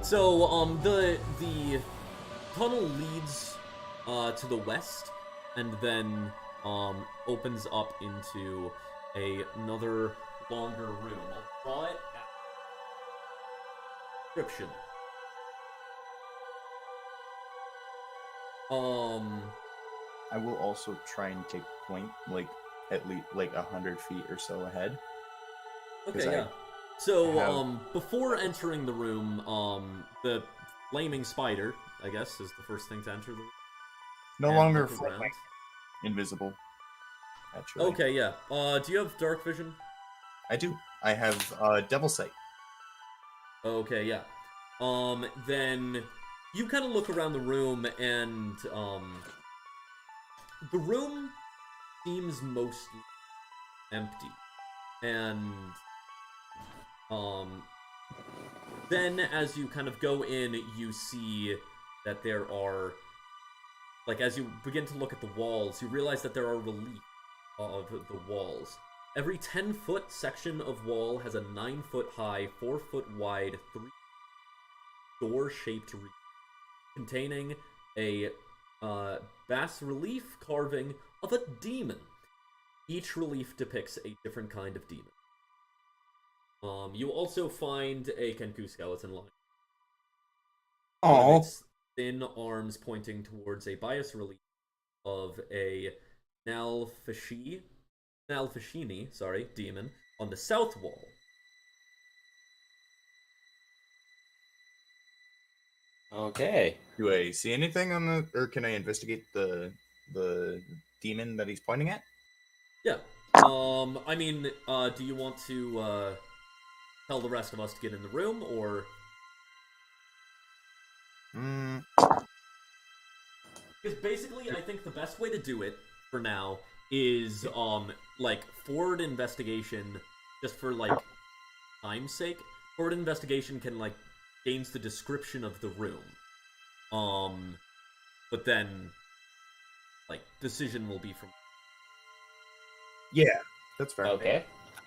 So, the tunnel leads to the west, and then opens up into another longer room. I'll draw it at description. I will also try and take point, like at least like 100 feet or so ahead. Okay, 'Cause yeah. So, have- before entering the room, the flaming spider, I guess, is the first thing to enter the room. No and longer look around. invisible. Actually. Okay, yeah. Do you have dark vision? I do. I have devil sight. Okay, yeah. Then you kind of look around the room, and the room seems mostly empty, and then as you kind of go in, you see that there are, like, as you begin to look at the walls, you realize that there are reliefs of the walls. Every 10-foot section of wall has a 9-foot high, 4-foot wide, 3 door-shaped relief containing a bas-relief carving of a demon. Each relief depicts a different kind of demon. You also find a Kenku skeleton lying. Oh. Its thin arms pointing towards a bias relief of a Nalfashini, demon on the south wall. Okay. Do I see anything on the, or can I investigate the demon that he's pointing at? Yeah. I mean, do you want to tell the rest of us to get in the room, or? Because basically, I think the best way to do it for now is like forward investigation, just for like time's sake. Forward investigation can like gains the description of the room, but then like decision will be from. Yeah, that's fair. Okay.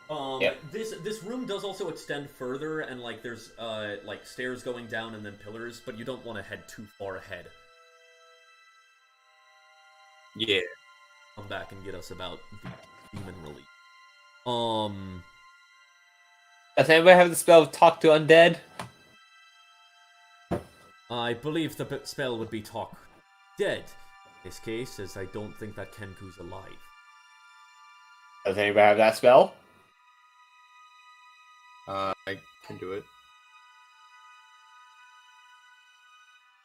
Yep. This room does also extend further, and like there's like stairs going down and then pillars, but you don't want to head too far ahead. Yeah. Come back and get us about the demon relief. Does anybody have the spell Talk to Undead? I believe the spell would be talk dead. In this case, as I don't think that Kenku's alive. Does anybody have that spell? I can do it.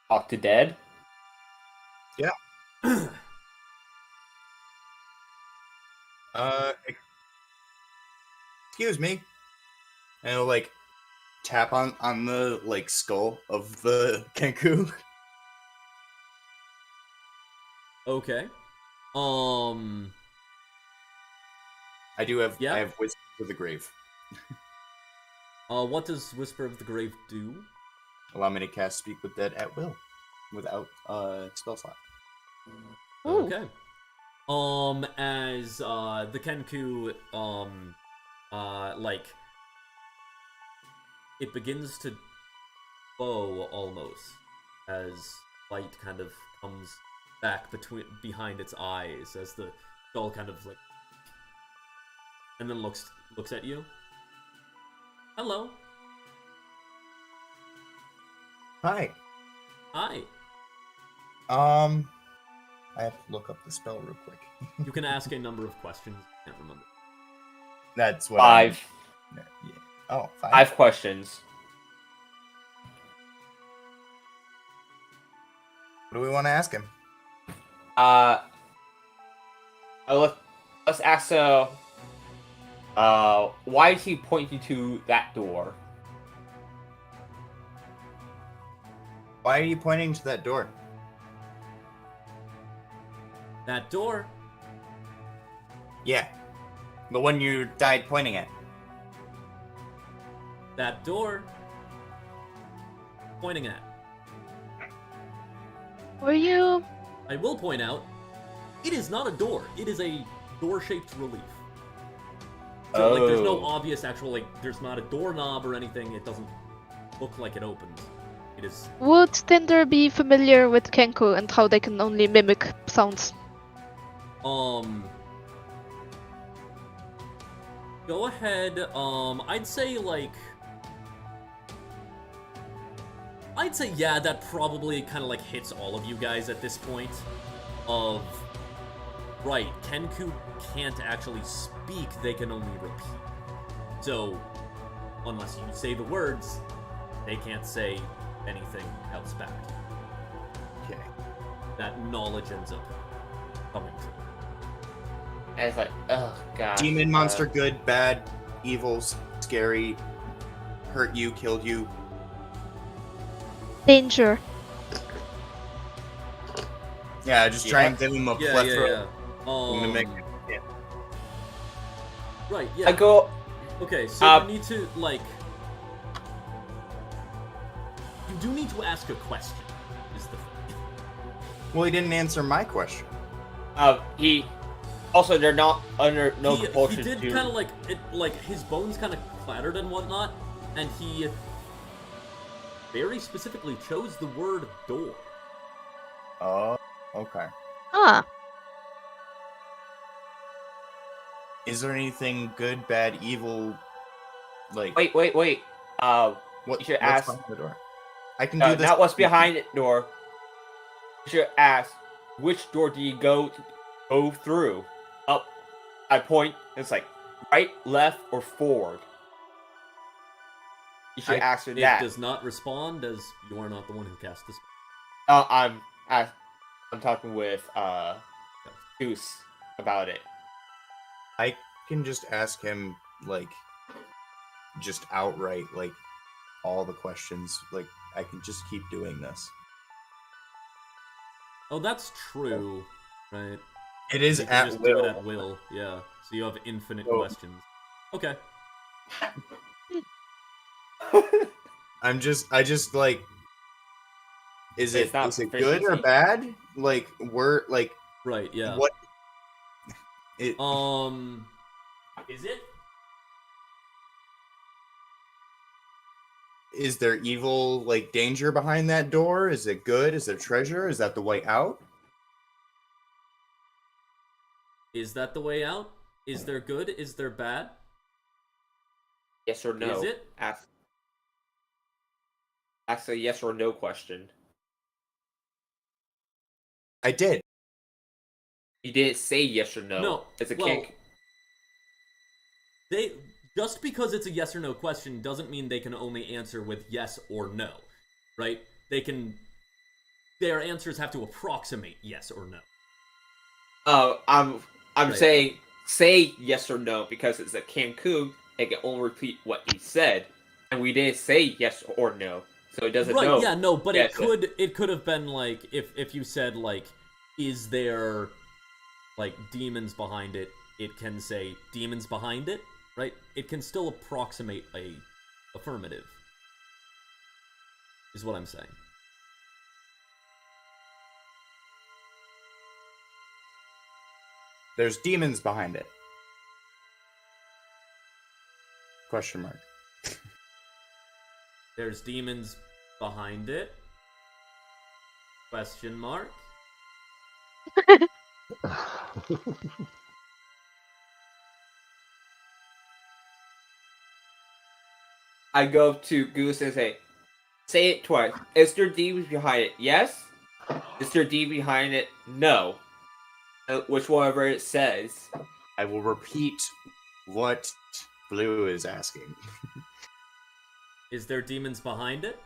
Talk to Dead? Yeah. Excuse me. And it'll like tap on the like skull of the Kenku. Okay. I do have Yeah. I have wisdom for the grave. What does Whisper of the Grave do? Allow me to cast Speak with Dead at will, without spell slot. Ooh. Okay. As the Kenku, like, it begins to glow almost as light kind of comes back behind its eyes as the skull kind of like, and then looks at you. Hello. Hi. Hi. I have to look up the spell real quick. You can ask a number of questions. Can't remember. That's what. 5. Yeah. Oh, 5. 5 questions. What do we want to ask him? Let's ask. Why is he pointing to that door? Why are you pointing to that door? That door. Yeah. The one you died pointing at. That door. Pointing at. Were you? I will point out, it is not a door. It is a door-shaped relief. So, like, there's no obvious actual, like, there's not a doorknob or anything. It doesn't look like it opens. It is... Would Tinder be familiar with Kenku and how they can only mimic sounds? Go ahead, I'd say, like... yeah, that probably kind of, like, hits all of you guys at this point. Right, Kenku can't actually speak, they can only repeat. So, unless you say the words, they can't say anything else back to you. Okay. That knowledge ends up coming to you. And it's like, oh god. Demon, monster, good, bad, evil, scary, hurt you, killed you. Danger. Yeah, just try and give him a plethora. Yeah. To make Right, yeah. I go. Okay, so you need to, like... You do need to ask a question, is the thing. Well, he didn't answer my question. He. Also, they're not under no He compulsion did to. kind of, like, his bones kind of clattered and whatnot, and he very specifically chose the word door. Oh, okay. Ah. Is there anything good, bad, evil, like... Wait. What, You should what's ask. behind the door? I can do this. Not what's behind the door. You should ask, which door do you go through? Up. I point. It's like right, left, or forward. You should answer It that. does not respond, as you are not the one who cast this. I'm talking with Goose about it. I can just ask him, like, just outright, like, all the questions. Like, I can just keep doing this. Oh, that's true, right? It is You can at just will. do it at will, yeah. So you have infinite Oh. questions. Okay. I just like, is It's it not good or proficiency. bad? Like, we're like, Right, yeah. what? It Is it? is there evil, like, danger behind that door? Is it good? Is there treasure? Is that the way out? Is that the way out? Is there good? Is there bad? Yes or no? Is it? Ask a yes or no question. I did. You didn't say yes or no. No, It's a well, kink. They just because it's a yes or no question doesn't mean they can only answer with yes or no, right? Their answers have to approximate yes or no. I'm Right. saying say yes or no because it's a Cancun. It can only repeat what he said, and we didn't say yes or no, so it doesn't Right, know. yeah, no, but Yes, it could have been like if you said like, is there like demons behind it? It can say demons behind it, right? It can still approximate a Affirmative. Is what I'm saying. There's demons behind it. Question mark. There's demons behind it. Question mark. I go up to Goose and say it twice. Is there demons behind it? Yes. Is there demons behind it? No. Whichever it says. I will repeat what Blue is asking. Is there demons behind it?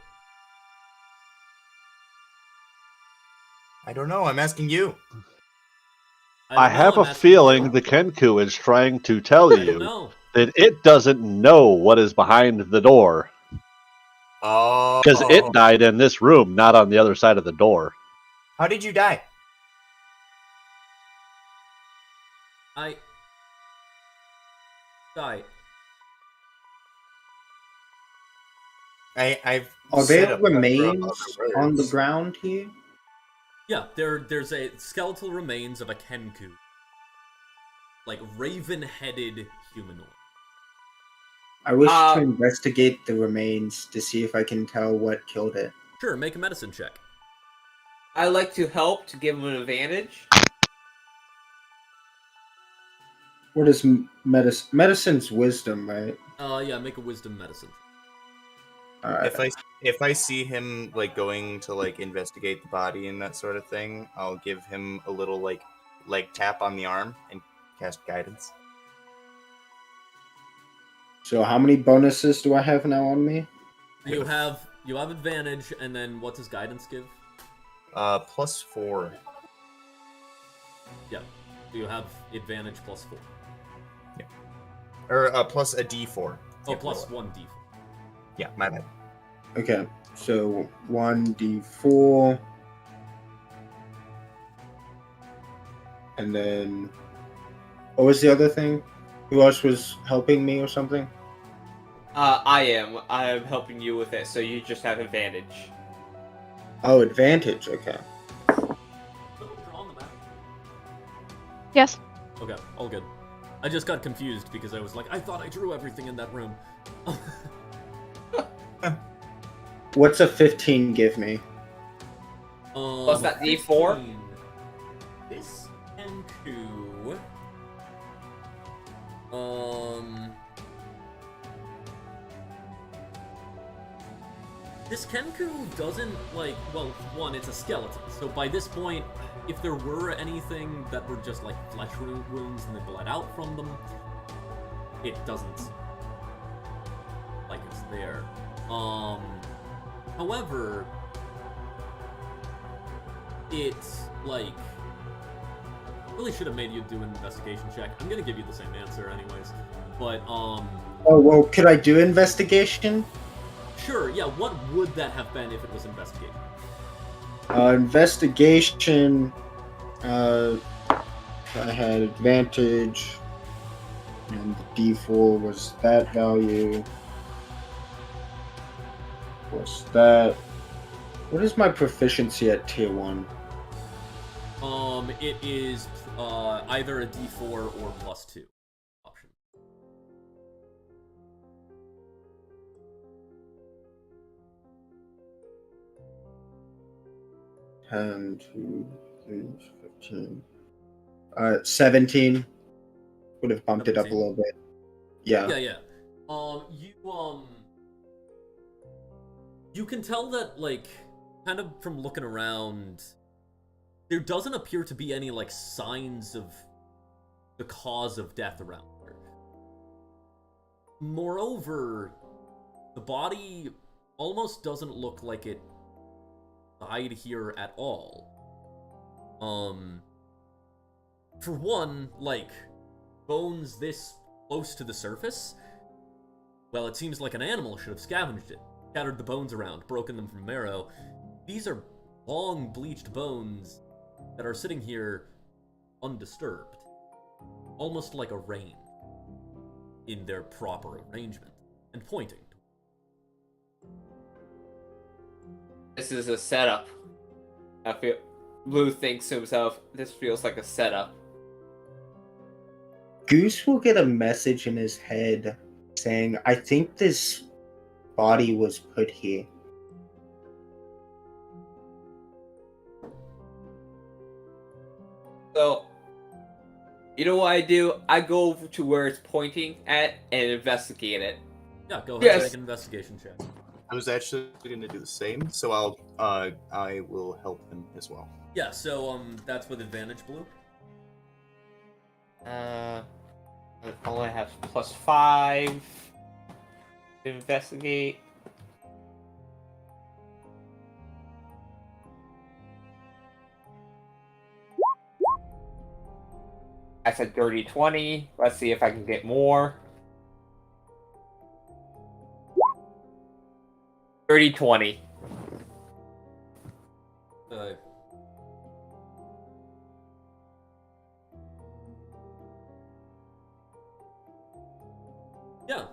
I don't know. I'm asking you. I have a feeling the Kenku is trying to tell you that it doesn't know what is behind the door. Oh. Because it died in this room, not on the other side of the door. How did you die? I died. Are there remains on the ground here? Yeah, there's a skeletal remains of a Kenku. Like, raven-headed humanoid. I wish to investigate the remains to see if I can tell what killed it. Sure, make a medicine check. I like to help to give him an advantage. What is medicine? Medicine's wisdom, right? Yeah, make a wisdom medicine. All right. If I see him like going to like investigate the body and that sort of thing, I'll give him a little like leg tap on the arm and cast guidance. So how many bonuses do I have now on me? You have advantage, and then what does guidance give? +4. Yeah, so you have advantage +4. Yeah, or plus a D4. Oh, yeah, plus 1d4. Yeah, my bad. Okay, so 1d4, and then what was the other thing? Who else was helping me or something? I am helping you with it, so you just have advantage. Oh, advantage. Okay. Draw on the map. Yes. Okay, all good. I just got confused because I was like, I thought I drew everything in that room. What's a 15 give me? Plus that D4? 15. This Kenku. This Kenku doesn't, like, well, one, it's a skeleton, so by this point, if there were anything that were just, like, flesh wounds and they bled out from them, it doesn't, like, it's there. However, it's, like, really should have made you do an investigation check. I'm gonna give you the same answer anyways, but, Oh, well, could I do investigation? Sure, yeah, what would that have been if it was investigation? Investigation, I had advantage, and the D4 was that value. What's that? What is my proficiency at tier 1? It is, either a D4 or +2 option. And 2, 3, 15. 17 would have bumped 17. It up a little bit. Yeah. Yeah. You can tell that, like, kind of from looking around, there doesn't appear to be any, like, signs of the cause of death around here. Moreover, the body almost doesn't look like it died here at all. For one, like, bones this close to the surface, well, it seems like an animal should have scavenged it, scattered the bones around, broken them from marrow. These are long, bleached bones that are sitting here undisturbed, almost like a rain in their proper arrangement, and pointing. This is a setup. I feel Blue thinks to himself, this feels like a setup. Goose will get a message in his head saying, I think this body was put here. So, you know what I do? I go over to where it's pointing at and investigate it. Yeah, go ahead Yes. and make an investigation check. I was actually going to do the same, so I will help him as well. Yeah, so that's with advantage, Blue. I only have +5 to investigate. I said dirty 20. Let's see if I can get more. Dirty 20. Yeah.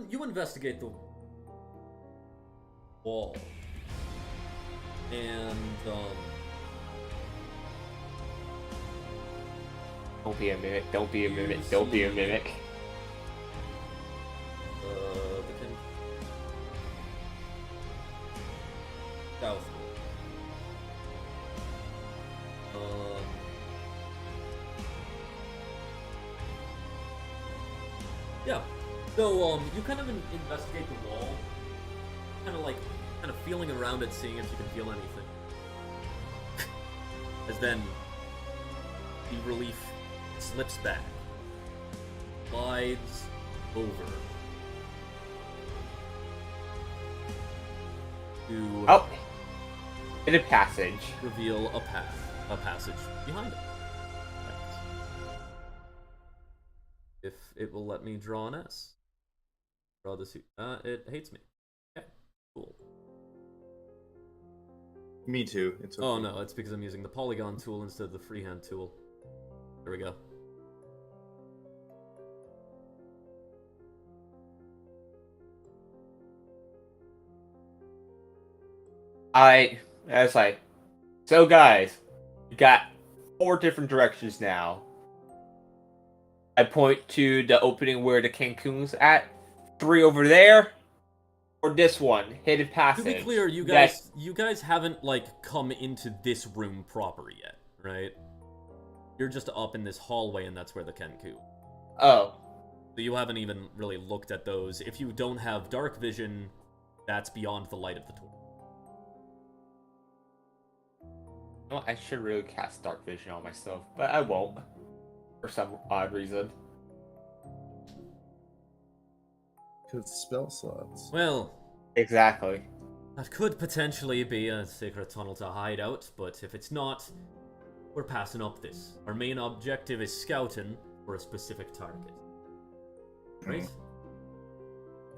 You investigate the wall. And Don't be a mimic. Don't be a mimic. Don't be a mimic. South. Yeah. So you kind of investigate the wall, kind of feeling around it, seeing if you can feel anything. As then the relief slips back, glides over to in a passage. reveal a passage behind it. If it will let me draw an S. Draw this. It hates me. Okay, cool. Me too. It's okay. Oh no, it's because I'm using the polygon tool instead of the freehand tool. There we go. So guys, we got 4 different directions now. I point to the opening where the Cancun's at, 3 over there, or this one, hidden passage. To be clear, you guys haven't come into this room proper yet, right? You're just up in this hallway, and that's where the Kenku. Oh. So you haven't even really looked at those. If you don't have dark vision, that's beyond the light of the torch. Well, I should really cast dark vision on myself, but I won't. For some odd reason. Because spell slots. Well, exactly. That could potentially be a secret tunnel to hide out, but if it's not, we're passing up this. Our main objective is scouting for a specific target. Right?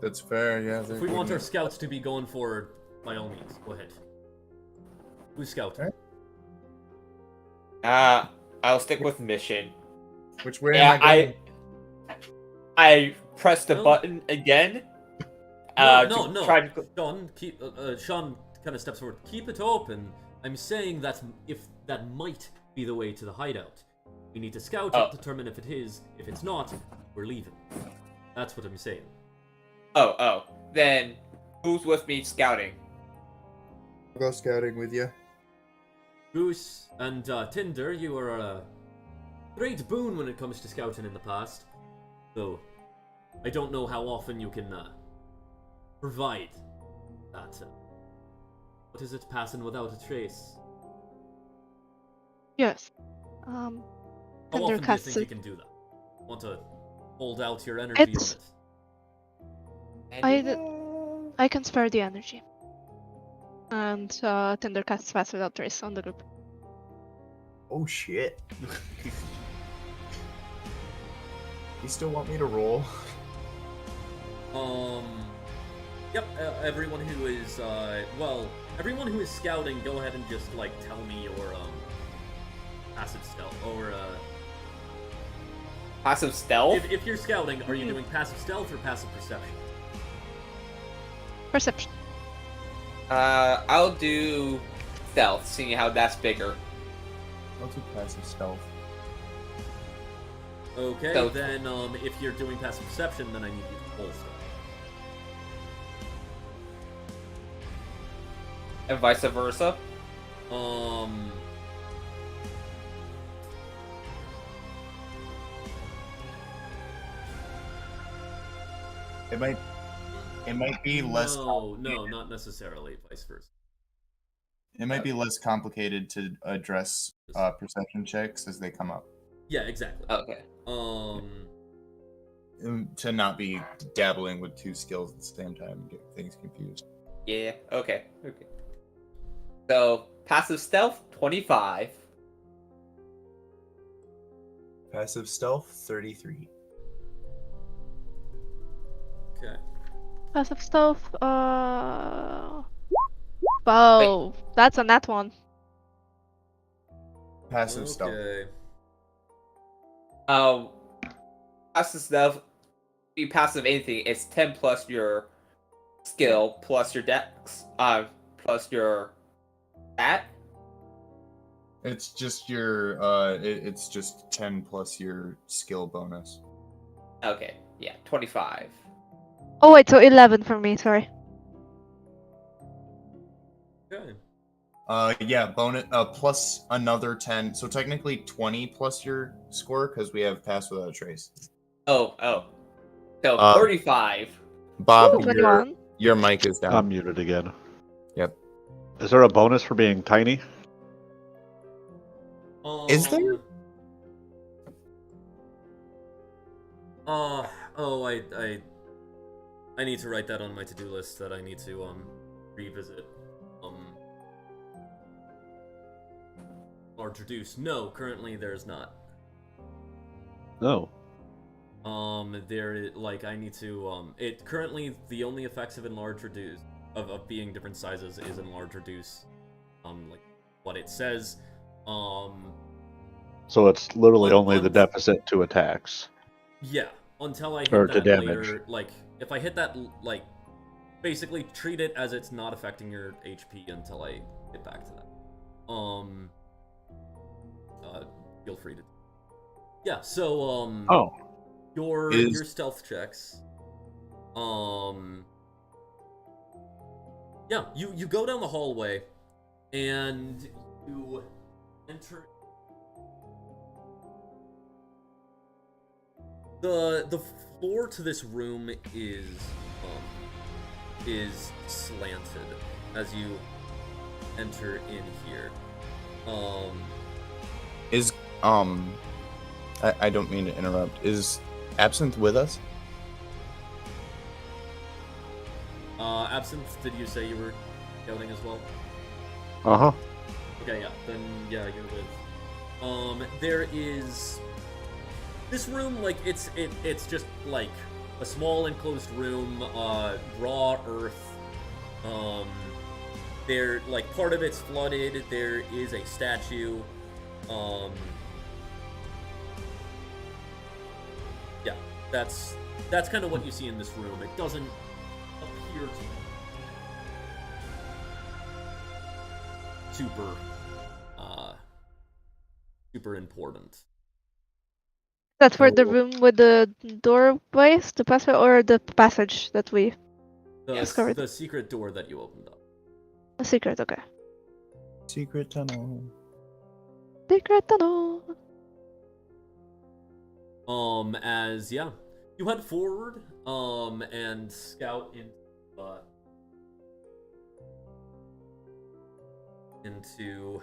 That's fair, yeah. If we want our scouts to be going forward, by all means, go ahead. Who's scouting? I'll stick with mission. Which way am am I going? I press the button again. No. Try to... Sean kind of steps forward. Keep it open. I'm saying that if that might be the way to the hideout. We need to scout it, determine if it is. If it's not, we're leaving. That's what I'm saying. Oh. Then who's with me scouting? I'll go scouting with you. Goose and Tinder, you were a great boon when it comes to scouting in the past. Though, I don't know how often you can provide that. What is it passing without a trace? Yes. How often do you think you can do that? Want to hold out your energy on it? I can spare the energy. And Tinder casts Fast Without Trace on the group. Oh shit. You still want me to roll? Yep, everyone who is, everyone who is scouting, go ahead and just, tell me your, passive stealth, or, Passive stealth? If you're scouting, are you doing passive stealth or passive perception? Perception. I'll do stealth, seeing how that's bigger. I'll do passive stealth. Okay, So- then if you're doing passive perception, then I need you to roll stealth. And vice versa. It might be less. No, not necessarily. Vice versa. It might be less complicated to address perception checks as they come up. Yeah, exactly. Okay. To not be dabbling with two skills at the same time and get things confused. Yeah. Okay. So passive stealth 25. Passive stealth 33. Okay. Passive stealth. Oh, that's a nat one. Passive stealth. Okay. Passive stealth. Be passive anything. It's 10 plus your skill plus your dex. Plus your stat. It's just your it's just 10 plus your skill bonus. Okay. Yeah. 25. Oh wait, so 11 for me. Sorry. Okay. Yeah, bonus plus another 10. So technically 20 plus your score because we have pass without a trace. Oh. So 35. Bob, Ooh, 21. your mic is down. I'm muted again. Yep. Is there a bonus for being tiny? Is there? I need to write that on my to-do list that I need to revisit. Large reduce. No, currently there's not. No. I need to it currently the only effects of enlarge reduce of being different sizes is enlarge reduce. Like what it says. So it's literally only the deficit to attacks. Yeah, until I hit Or that to damage. later. Like, if I hit that, like, basically treat it as it's not affecting your HP until I get back to that. Feel free to. Yeah. So your stealth checks. Yeah, you go down the hallway, and you enter. The floor to this room is slanted as you enter in here. I don't mean to interrupt. Is Absinthe with us? Absinthe, did you say you were scouting as well? Uh-huh. Okay, yeah, then yeah, you're with. There is this room, like it's just like a small enclosed room, raw earth. There, like, part of it's flooded. There is a statue. Yeah, that's kind of what you see in this room. It doesn't appear to be super important. That's for the room with the doorways, the passage, or the passage that we discovered? The secret door that you opened up. A secret, okay. Secret tunnel. Secret tunnel. As you head forward, and scout into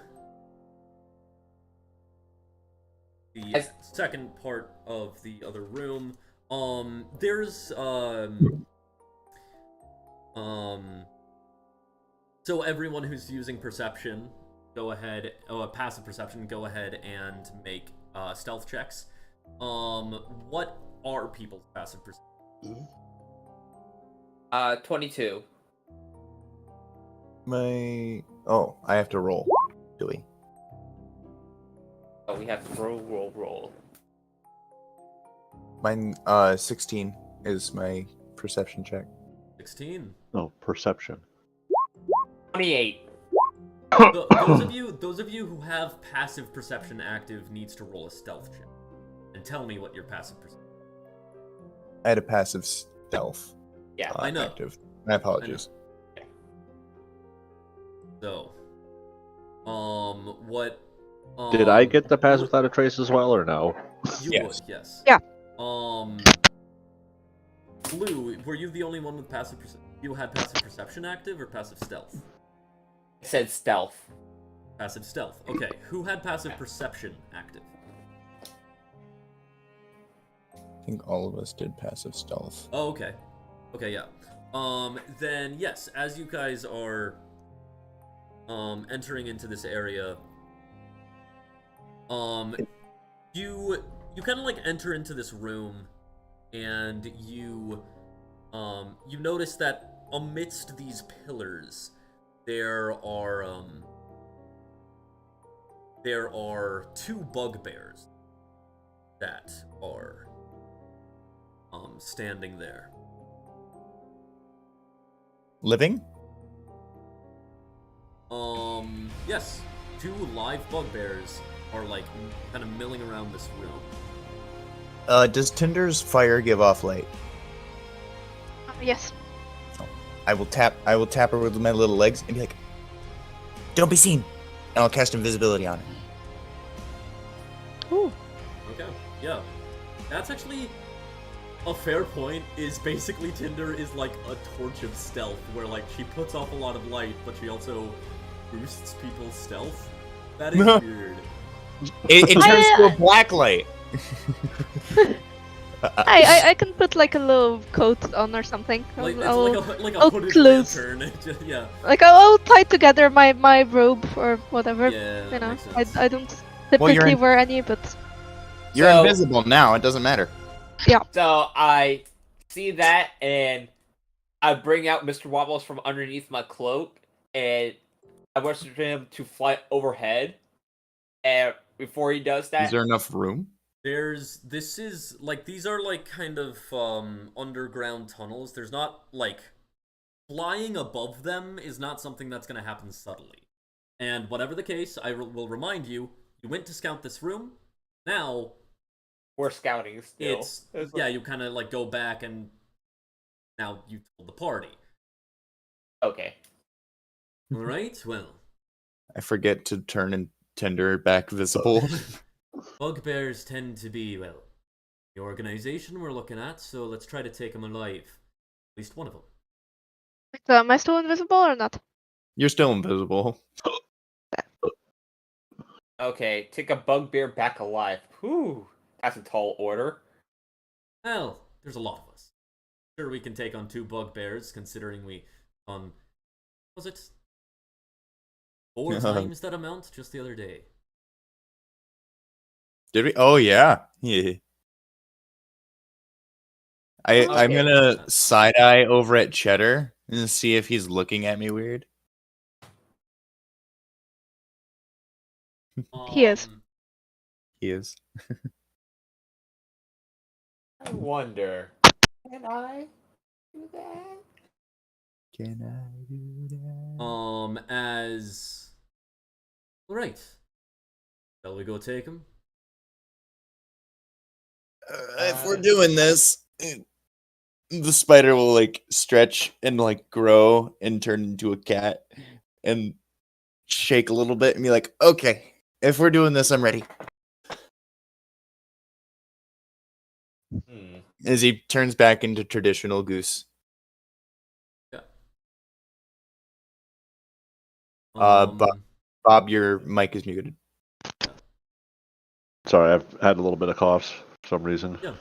the second part of the other room. There's so everyone who's using perception, go ahead, passive perception, go ahead and make stealth checks. What are people's passive perception? 22. I have to roll. Do we? Oh, we have to roll. Mine 16 is my perception check. 16. No, perception. 28. Those of you who have passive perception active needs to roll a stealth check, and tell me what your passive perception. I had a passive stealth. Yeah, I know. Active. My apologies. So, what? Did I get the pass without a trace as well, or no? You Yes. would, yes. Yeah. Blue, were you the only one with passive perception? You had passive perception active or passive stealth? it said stealth. Passive stealth. Okay, who had passive perception active? I think all of us did passive stealth. Oh, okay. Okay, yeah. Then yes, as you guys are entering into this area, you kind of like enter into this room, and you notice that amidst these pillars there are two bugbears that are standing there. Living? Yes, two live bugbears are like kind of milling around this room. Does Tinder's fire give off light? Yes. I will tap her with my little legs and be like, "Don't be seen," and I'll cast invisibility on her. Ooh. Okay, yeah. That's actually a fair point. Is basically Tinder is like a torch of stealth, where like she puts off a lot of light, but she also boosts people's stealth. That is weird. It turns to a black light. I can put like a little coat on or something. Like, I'll, it's like a I'll hooded close. lantern. Yeah. Like I'll tie together my robe or whatever. Yeah, You that know, makes sense. I don't typically wear any, but You're So- invisible now. It doesn't matter. So I see that, and I bring out Mr. Wobbles from underneath my cloak, and I whisper to him to fly overhead. And before he does that, Is there enough room? These are like kind of underground tunnels. There's not like flying above them is not something that's going to happen subtly. And whatever the case, I will remind you, you went to scout this room. Now we're scouting still. you kind of like go back and now you told the party. Okay. All right, well, I forget to turn and Tinder back visible. bugbears tend to be, well, the organization we're looking at, so let's try to take them alive. At least one of them. am I still invisible or not? You're still invisible. Okay, take a bugbear back alive. Whew, that's a tall order. Well, there's a lot of us. Sure, we can take on two bugbears, considering we was it 4 times that amount just the other day? Did we? Oh yeah. Yeah. I'm gonna side eye over at Cheddar and see if he's looking at me weird. He is. He is. I wonder. Can I do that? Can I do that? Alright. Shall we go take him? If we're doing this, the spider will like stretch and like grow and turn into a cat and shake a little bit and be like, "Okay, if we're doing this, I'm ready." As he turns back into traditional goose. Yeah. Bob, your mic is muted. Sorry, I've had a little bit of coughs for some reason. Yeah.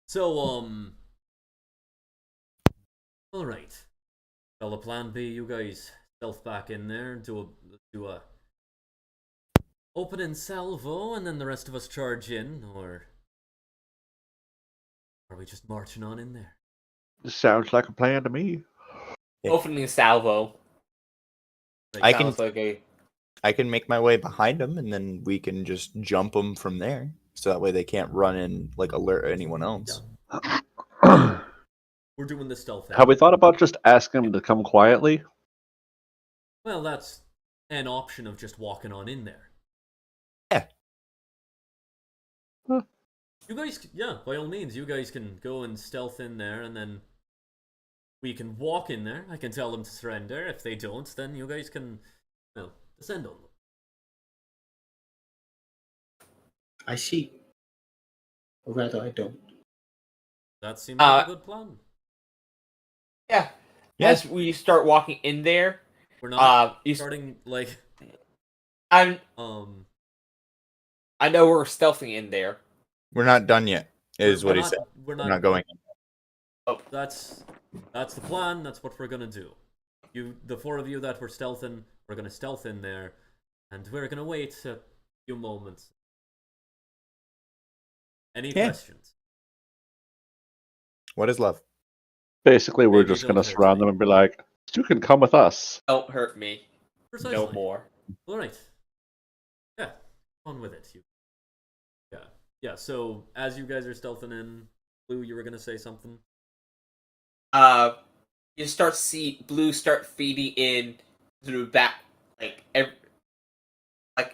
So, alright. Shall the plan B, you guys stealth back in there, do a opening salvo, and then the rest of us charge in, or are we just marching on in there? Sounds like a plan to me. Opening salvo. I can Sounds like a... I can make my way behind them, and then we can just jump them from there. So that way they can't run and like alert anyone else. We're doing the stealth. Have we thought about just asking him to come quietly? Well, that's an option of just walking on in there. Yeah. Huh. You guys, yeah, by all means, you guys can go and stealth in there, and then we can walk in there. I can tell them to surrender. If they don't, then you guys can, descend on them. I see. Or rather, I don't. That seems like a good plan. Yeah. Yeah. As we start walking in there, We're not you starting like I um. know we're stealthing in there. We're not done yet, is we're what he not- said. We're We're not going in. Oh, That's the plan. That's what we're gonna do. The four of you that were stealthing, we're gonna stealth in there, and we're gonna wait a few moments. Any Yeah. questions? What is love? Basically, we're Maybe just don't going to hurt surround me. them and be like, you can come with us. don't hurt me. Precisely. No more. All right. Yeah, on with it. Yeah. So as you guys are stealthing in, Blue, you were gonna say something. You start see Blue start feeding in through back, like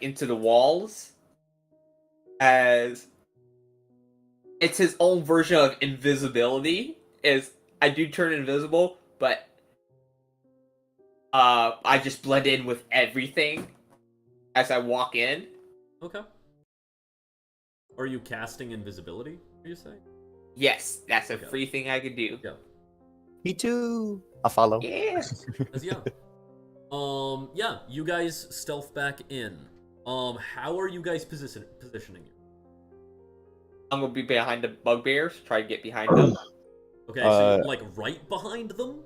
into the walls, as it's his own version of invisibility. Is I do turn invisible, but I just blend in with everything as I walk in. Okay. Are you casting invisibility? Are you saying? Yes, that's a Okay. free thing I can do. Yeah. Me too. I'll follow. Yeah. Yeah. Yeah. You guys stealth back in. How are you guys positioning you? I'm gonna be behind the bugbears. Try to get behind them. Okay, so you're like right behind them,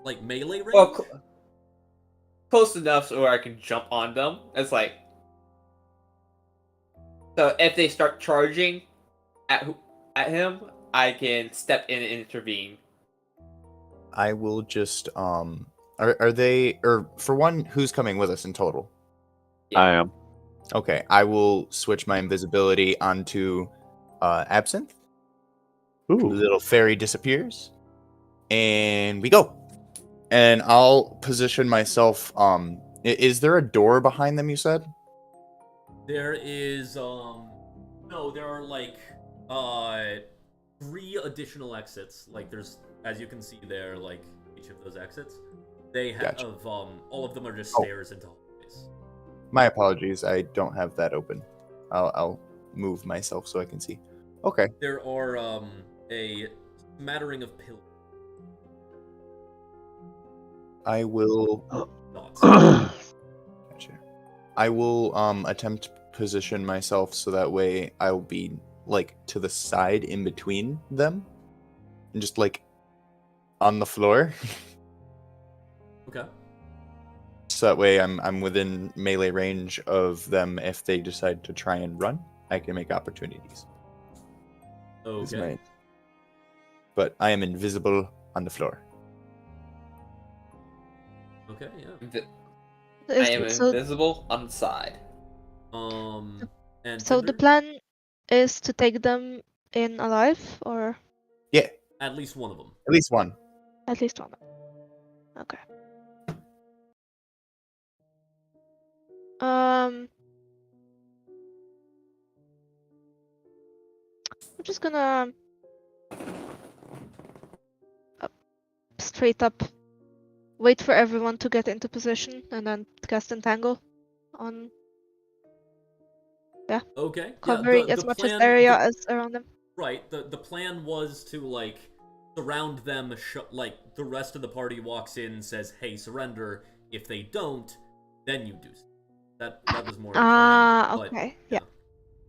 like melee range. Well, close enough so I can jump on them. It's like, so if they start charging at him, I can step in and intervene. I will just are they, or for one, who's coming with us in total? Yeah. I am. Okay, I will switch my invisibility onto Absinthe. The Ooh. little fairy disappears, and we go. And I'll position myself. Is there a door behind them? You said. There is no, there are like 3 additional exits. Like there's, as you can see there, like each of those exits, they have Gotcha. all of them are just Oh. stairs into hallways. My apologies. I don't have that open. I'll move myself so I can see. Okay. There are a smattering of pillars. I will. Dots. Gotcha. I will attempt to position myself so that way I'll be like to the side in between them, and just like on the floor. Okay. So that way I'm within melee range of them. If they decide to try and run, I can make opportunities. Is Okay. But I am invisible on the floor. Okay. Yeah. I am So, invisible on the side. And so the Tinder? plan is to take them in alive, or Yeah, At least one of them. at least one. at least one. Okay. I'm just gonna straight up wait for everyone to get into position and then cast Entangle on Okay. covering yeah, as the much plan, as area as around them. Right. The plan was to like surround them. Like the rest of the party walks in, says, "Hey, surrender." If they don't, then you do. That was more. The plan, but, Okay. Yeah.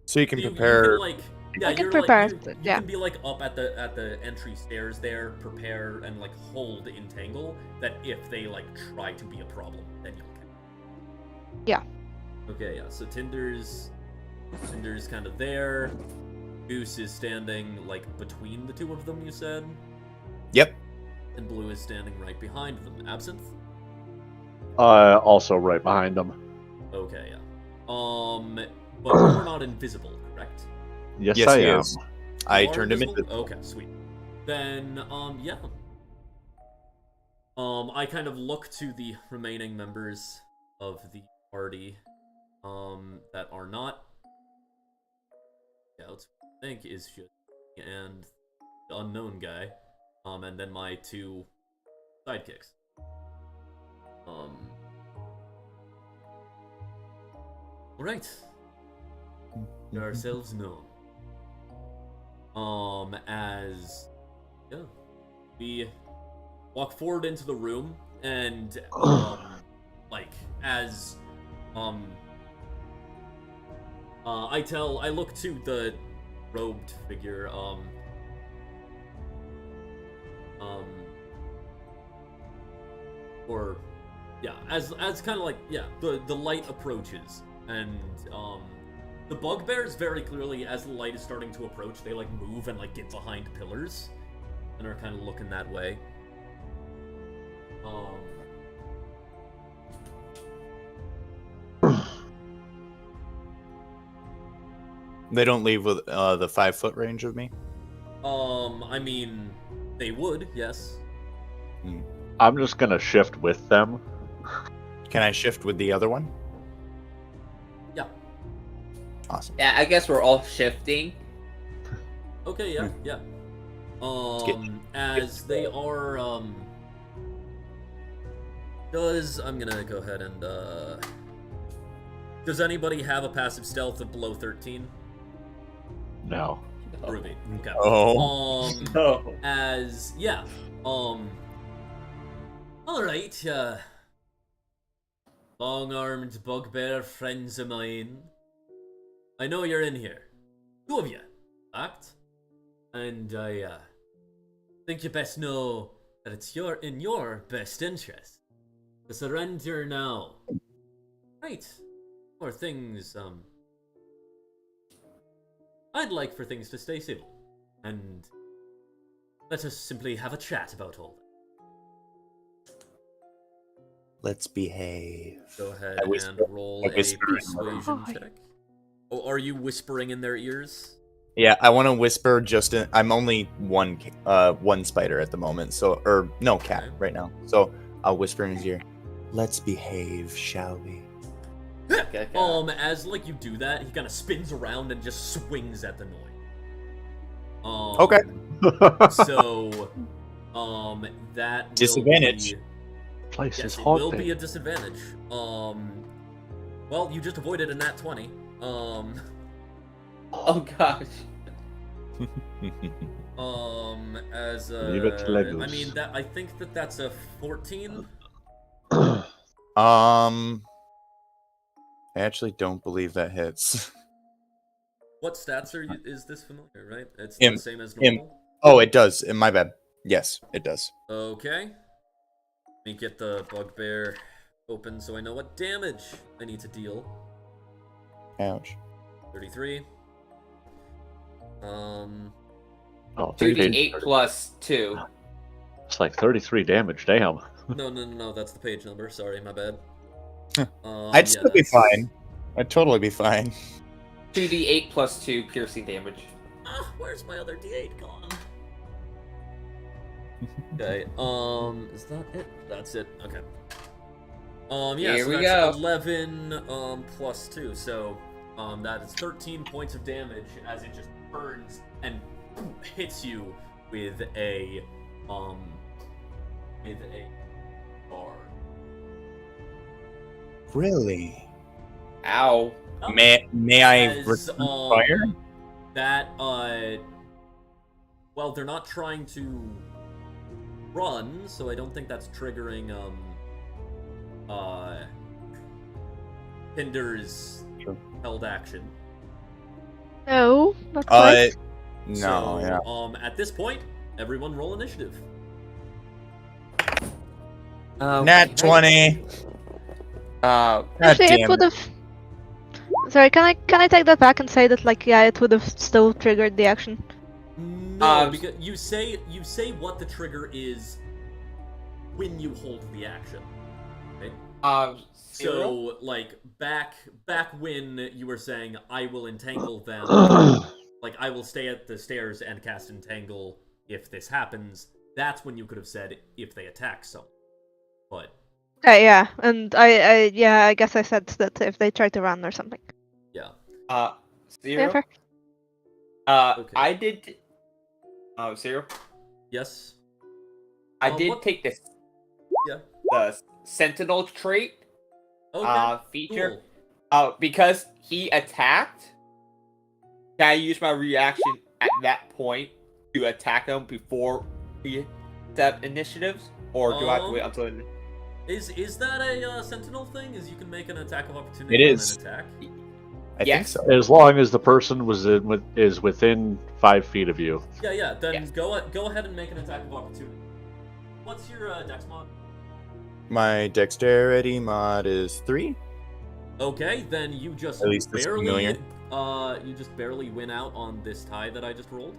So you can You prepare. can, like, yeah, I can you're prepare, like you yeah. can be like up at the entry stairs there, prepare and like hold entangle. That if they like try to be a problem, then you can. Yeah. Okay. Yeah. So Tinder's kind of there. Goose is standing like between the two of them. You said. Yep. And Blue is standing right behind them. Absinthe. Also right behind them. Okay. Yeah. But you're not invisible, correct? Yes, Yes, I he am. is. I You are turned him invisible? into. Okay, sweet. Then, yeah. I kind of look to the remaining members of the party, that are not scouts. I think is just and the unknown guy, and then my 2 sidekicks. Alright. Get ourselves known. As yeah, we walk forward into the room, and like as I look to the robed figure, or yeah, as kind of like, yeah, the light approaches, and the bugbears very clearly, as the light is starting to approach, they like move and like get behind pillars and are kind of looking that way. They don't leave with the 5-foot range of me. I mean, they would, yes. I'm just gonna shift with them. Can I shift with the other one? Yeah. Awesome. Yeah, I guess we're all shifting. Okay, yeah, yeah. As they are, I'm gonna go ahead and, does anybody have a passive stealth of below 13? No. Ruby. Okay. Oh. No. As, yeah, alright, long-armed bugbear friends of mine. I know you're in here. 2 of you, in fact. And I, think you best know that it's in your best interest to surrender now. Right. Or things, I'd like for things to stay civil. And let us simply have a chat about all that. Let's behave. Go ahead I and whisper- roll I a whisper in persuasion the- check. Oh, are you whispering in their ears? Yeah, I want to whisper just in. I'm only one spider at the moment, so no cat Okay. right now. So I'll whisper in his ear. Let's behave, shall we? Okay. As like you do that, he kind of spins around and just swings at the noise. Okay. So, that will Disadvantage. be- Place yes, is it will haunted. be a disadvantage. Well, you just avoided a nat 20. Oh gosh. As Leave it to Legos. I mean I think that's a 14. I actually don't believe that hits. What stats is this familiar, right? It's Imp. the same as Imp. normal? Oh, it does. My bad. Yes, it does. Okay. Let me get the bugbear open so I know what damage I need to deal. Ouch. 33. Oh, 2d8 plus 2. It's like 33 damage. Damn. No, that's the page number. Sorry, my bad. I'd still be fine. I'd totally be fine. 2d8 plus 2 piercing damage. Where's my other D8 gone? Okay, is that it? That's it. Okay. Yeah, Here so we that's go. 11 plus 2, so that is 13 points of damage as it just burns and hits you with a bar. Really? Ow. May I As, return fire? That well, they're not trying to run, so I don't think that's triggering Hinder's Sure. held action. No, not quite. No, So, yeah. at this point, everyone roll initiative. Nat 20. God Actually, it damn would it. have. Sorry, can I take that back and say that like yeah, it would have still triggered the action. No, because you say what the trigger is when you hold the action. Right? So, like, back when you were saying, I will entangle them, like, I will stay at the stairs and cast entangle if this happens, that's when you could have said, if they attack someone. But Okay, yeah, and I guess I said that if they try to run or something. yeah. Zero. Yeah, fair. Okay. I did. Zero. Yes. I did what- take this. Yeah. The Sentinel trait. Okay. Feature. Cool. Because he attacked. Can I use my reaction at that point to attack him before we step initiatives, or do I have to wait until? Is that a Sentinel thing? Is you can make an attack of opportunity It on is. an attack? I think so. As long as the person is within 5 feet of you. Yeah. Then Yes. go ahead and make an attack of opportunity. What's your dex mod? My dexterity mod is 3. Okay, then you just At least it's familiar. barely win out on this tie that I just rolled.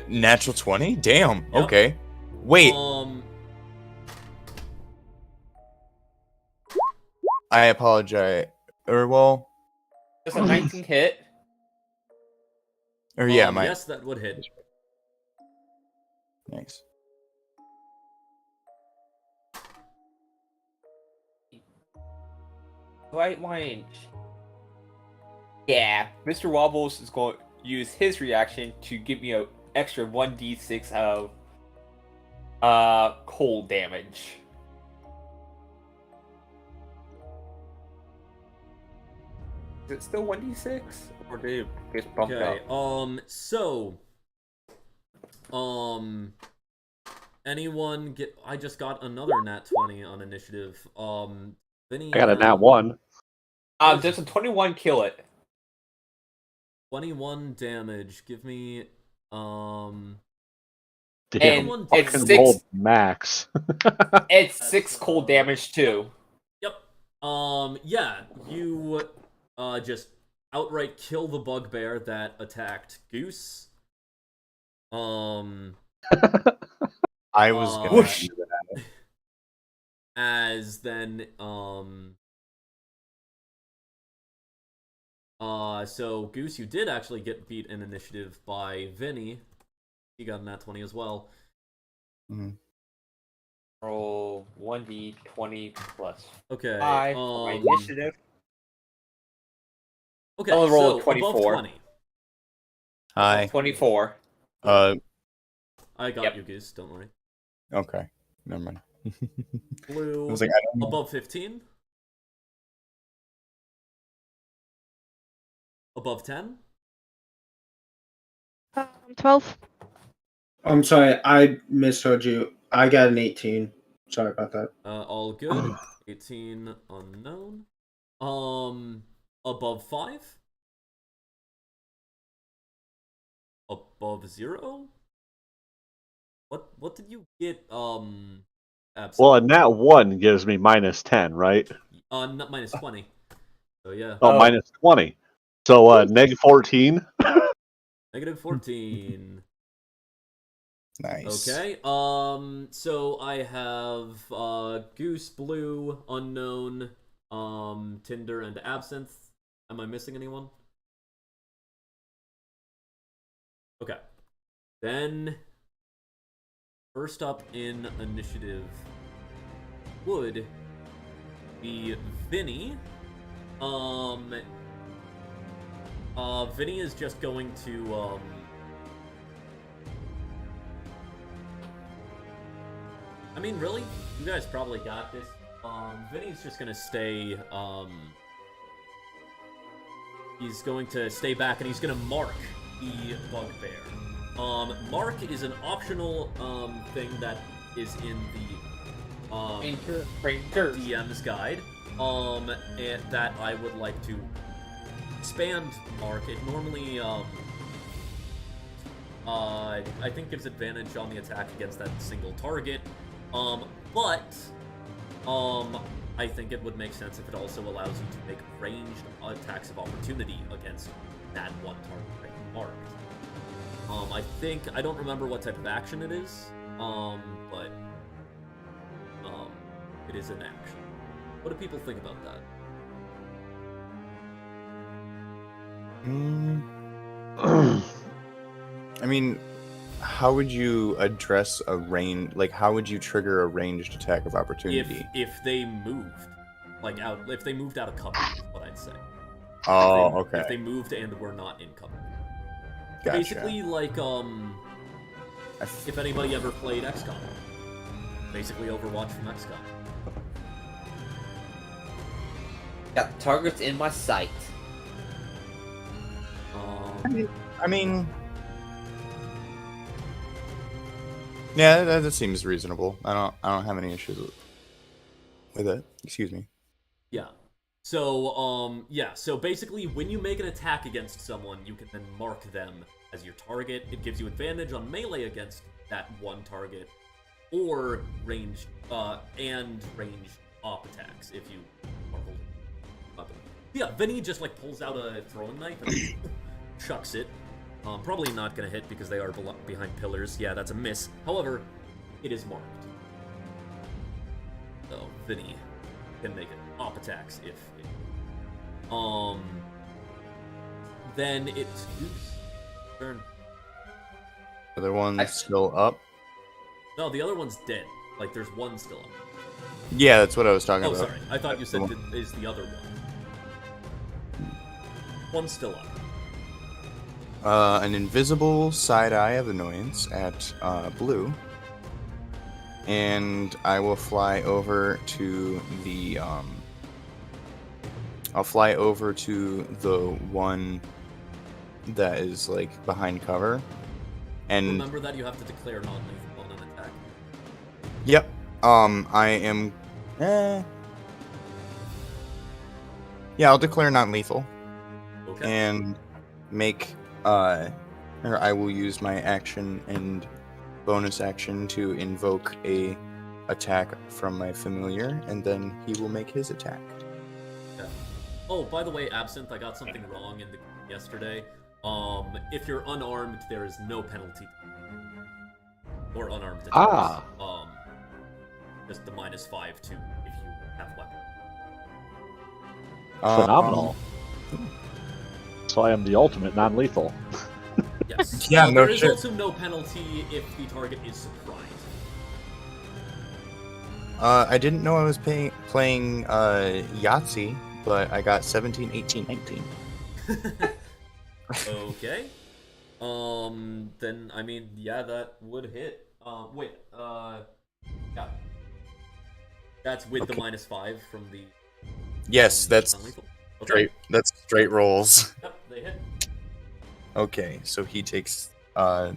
Natural 20? Damn. Yep. Okay. Wait. I apologize. Well. Does a 19 hit? Or yeah, yes, that would hit. Nice. Right range. Yeah, Mr. Wobbles is going to use his reaction to give me an extra 1d6 of cold damage. Is it still 1d6? Or did it get bumped Okay, up? so anyone get I just got another nat 20 on initiative. Vinny, I got a nat 1. Does a 21 kill it? 21 damage. Give me Damn, And it's fucking 6 rolled max. it's 6 cold damage too. Yep. Yeah, you just outright kill the bugbear that attacked Goose. I was gonna Whoosh. do that. As then so Goose, you did actually get beat in initiative by Vinny. He got a nat 20 as well. Mhm. Roll 1d20 plus Okay. 5 for my initiative. Okay, I'll roll so 24. above 20. Hi. 24. I got Yep. you, Goose. Don't worry. Okay. Never mind. Blue. I was like, I don't know. Above 15. Above 10. 12. I'm sorry, I misheard you. I got an 18. Sorry about that. All good. 18 unknown. Above 5. Above 0. What did you get? Absent? Well, a nat 1 gives me minus 10, right? Not minus 20. So yeah. Oh, minus 20. So negative 14. Negative 14. Nice. Okay. So I have Goose, Blue, Unknown, Tinder, and Absinthe. Am I missing anyone? Okay. Then first up in initiative would be Vinny. Vinny is just going to I mean, really? You guys probably got this. Vinny's just gonna stay, he's going to stay back and he's gonna mark the bugbear. Mark is an optional, thing that is in the, DM's guide, and that I would like to expand mark. It normally, I think gives advantage on the attack against that single target. But I think it would make sense if it also allows you to make ranged attacks of opportunity against that one target that you marked. I don't remember what type of action it is, but it is an action. What do people think about that? I mean, how would you address a range? Like, how would you trigger a ranged attack of opportunity? If they moved, like if they moved out of cover, is what I'd say. Oh, okay. If they moved and were not in cover. Gotcha. Basically, like if anybody ever played XCOM, basically Overwatch from XCOM. Got targets in my sight. I mean, yeah, that seems reasonable. I don't have any issues with it. Excuse me. Yeah. So, so basically, when you make an attack against someone, you can then mark them as your target. It gives you advantage on melee against that one target, or ranged op attacks if you are holding a weapon. Yeah, Vinny just like pulls out a throwing knife and chucks it. Probably not gonna hit because they are behind pillars. Yeah, that's a miss. However, it is marked. So Vinny can make it op attacks if it... Then it's Goose turn. The other one's still up. No, the other one's dead. Like there's one still up. Yeah, that's what I was talking about. Oh, sorry. I thought you said is the other one. One's still up. An invisible side eye of annoyance at blue, and I will fly over to the I'll fly over to the one that is like behind cover, and remember that you have to declare non-lethal on an attack. Yep. I am. Yeah, I'll declare non-lethal. Okay. And make or I will use my action and bonus action to invoke a attack from my familiar, and then he will make his attack. Okay. Oh, by the way, Absinthe, I got something wrong in the yesterday. If you're unarmed, there is no penalty. Or unarmed attacks. Just the -5 to if you have weapon. Phenomenal. So I am the ultimate non-lethal. Yes. Yeah, no there is shit. also no penalty if the target is surprised. I didn't know I was playing Yahtzee, but I got 17, 18, 19. Okay. Then I mean, yeah, that would hit. Yeah. That's with the -5 from the. Yes, that's non-lethal. Okay. straight. That's straight rolls. Yep, they hit. Okay, so he takes the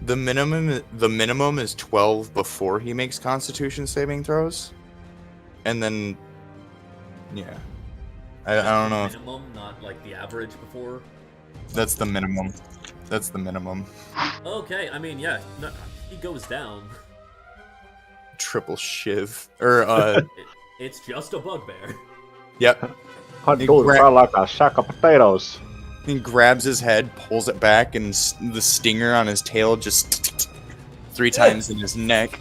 minimum is 12 before he makes Constitution saving throws, and then yeah, I don't know. Minimum, not like the average before. That's the minimum. That's the minimum. Okay, I mean, yeah, no, he goes down. Triple shiv or It's just a bugbear. Yep. I do it like a sack of potatoes. He grabs his head, pulls it back, and the stinger on his tail just 3 times in his neck.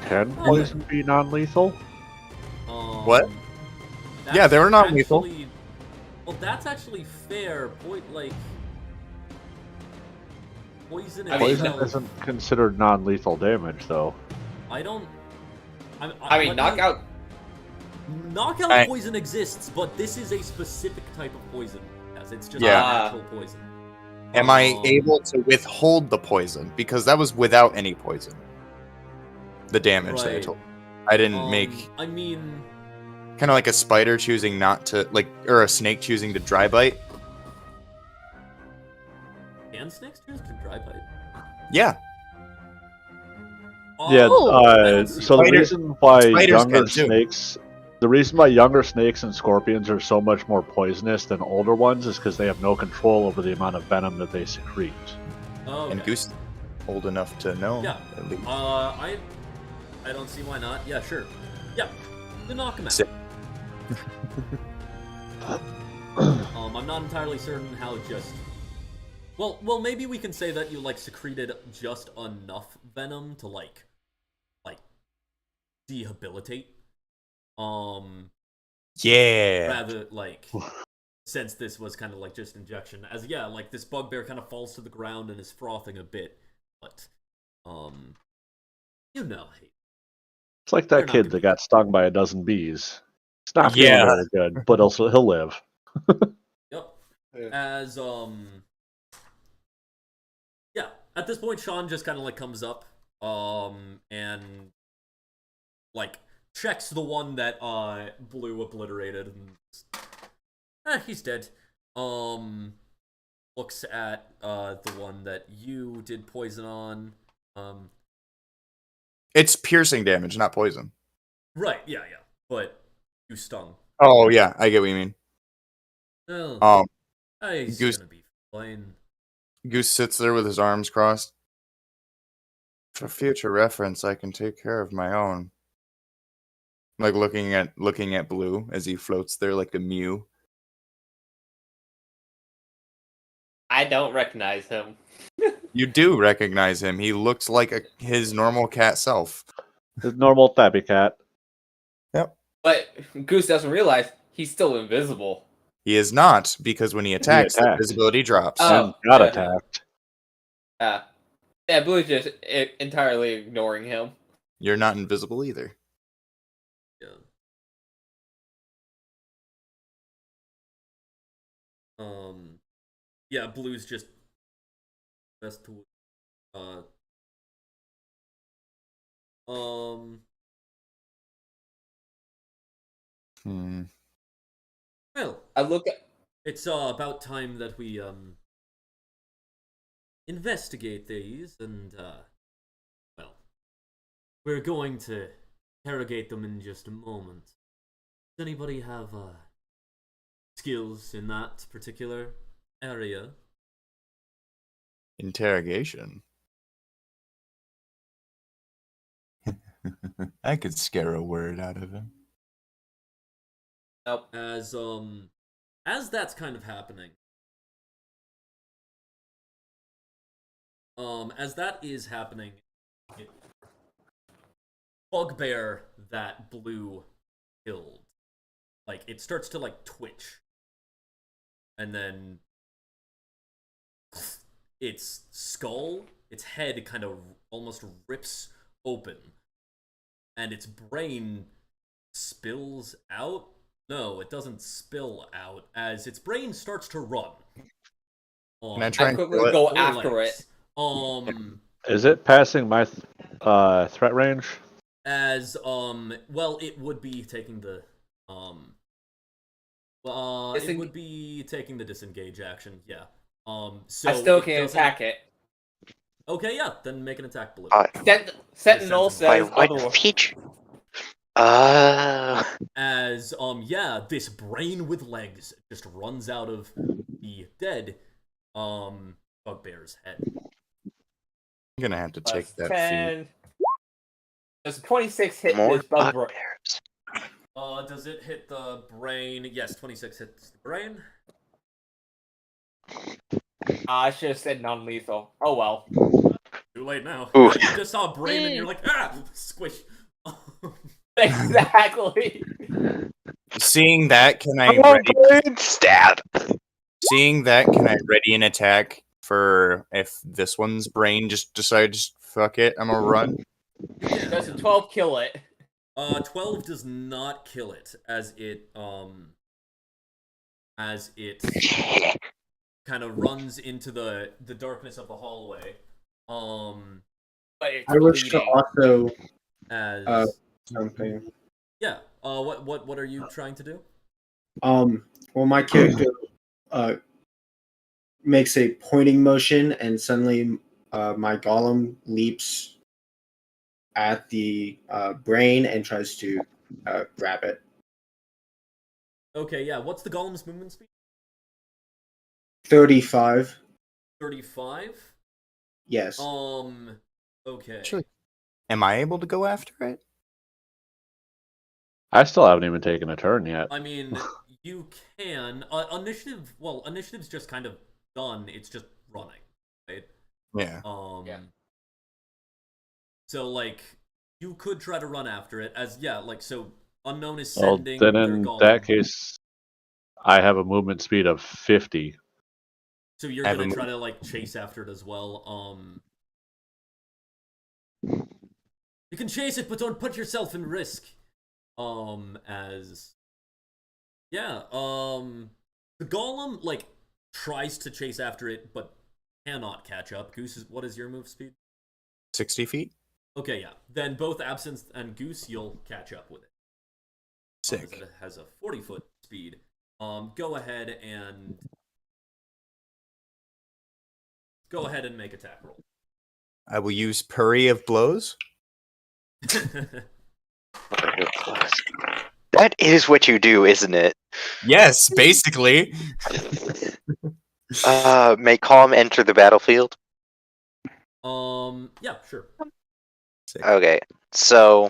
Can poison be non-lethal? What? Yeah, they were non-lethal. Well, that's actually fair. Like poison. Poison isn't considered non-lethal damage, though. I don't. I mean, knockout. Knockout poison exists, but this is a specific type of poison. Yes, it's just natural poison. Am I able to withhold the poison? Because that was without any poison. The damage that I told. I didn't make. I mean, kind of like a spider choosing not to, like, or a snake choosing to dry bite. can snakes choose to dry bite? Yeah. So the reason why younger snakes. The reason why younger snakes and scorpions are so much more poisonous than older ones is because they have no control over the amount of venom that they secrete. Oh, okay. And Goose is old enough to know. Yeah. At least. I don't see why not. Yeah, sure. Yeah. Then knock him out. I'm not entirely certain how just. Well, maybe we can say that you like secreted just enough venom to like debilitate. Yeah. Rather, like, since this was kind of like just injection. As, yeah, like, this bugbear kind of falls to the ground and is frothing a bit. But, you know, hey. It's like that kid that got stung by a dozen bees. He's not feeling very good, but also he'll live. Yep. As, yeah, at this point, Sean just kind of, like, comes up, and, like, checks the one that, Blue obliterated, and, he's dead. Looks at, the one that you did poison on, It's piercing damage, not poison. Right, yeah, but you stung. Oh, yeah, I get what you mean. Oh, he's Goose, gonna be fine. Goose sits there with his arms crossed. For future reference, I can take care of my own. Like looking at Blue as he floats there like a mew. I don't recognize him. You do recognize him. He looks like his normal cat self. His normal tabby cat. Yep. But Goose doesn't realize he's still invisible. He is not, because when he attacks, the visibility drops. And got attacked. Yeah, Blue's just entirely ignoring him. You're not invisible either. Yeah. Yeah, Blue's just best to Well, I look at. It's about time that we investigate these, and well, we're going to interrogate them in just a moment. Does anybody have skills in that particular area? Interrogation. I could scare a word out of him. Nope. As that's kind of happening, as that is happening, bugbear that Blue killed, like, it starts to, like, twitch, and then its skull, its head kind of almost rips open, and its brain spills out. No, it doesn't spill out, as its brain starts to run. Can I try and quickly kill it? go after it. Is it passing my threat range? As well, it would be taking the it would be taking the disengage action. Yeah. So I still can't attack it. Okay, yeah. Then make an attack, Blue. Sentinel says otherwise. Feature. As yeah, this brain with legs just runs out of the dead bugbear's head. I'm gonna have to take that 10. Does 26 hit More this bugbear? Does it hit the brain? Yes, 26 hits the brain. I should have said non-lethal. Oh well. Too late now. Ooh. You just saw a brain and you're like, squish. Exactly. Seeing that, can I stab? Seeing that, can I ready an attack for if this one's brain just decides, fuck it, I'm gonna run? Does a 12 kill it? 12 does not kill it, as it kind of runs into the darkness of the hallway. But it's I wish to also as something. yeah. What are you trying to do? Well, my character makes a pointing motion, and suddenly my golem leaps at the brain and tries to grab it. Okay, yeah. What's the golem's movement speed? 35. 35? Yes. Okay. Actually, am I able to go after it? I still haven't even taken a turn yet. I mean, you can. Initiative. Well, initiative's just kind of done. It's just running, right? Yeah. Yeah. So, like, you could try to run after it, as, yeah, like, so Unknown is Well, sending then their in golem. that case, I have a movement speed of 50. So you're I have gonna a try to like chase after it as well. You can chase it, but don't put yourself in risk. As yeah, the golem like tries to chase after it, but cannot catch up. Goose, what is your move speed? 60 feet. Okay, yeah. Then both Absinthe and Goose, you'll catch up with it. Sick. It has a 40-foot speed. Go ahead and make attack roll. I will use Purry of Blows. That is what you do, isn't it? Yes, basically. May Calm enter the battlefield? Yeah, sure. Sick. Okay, so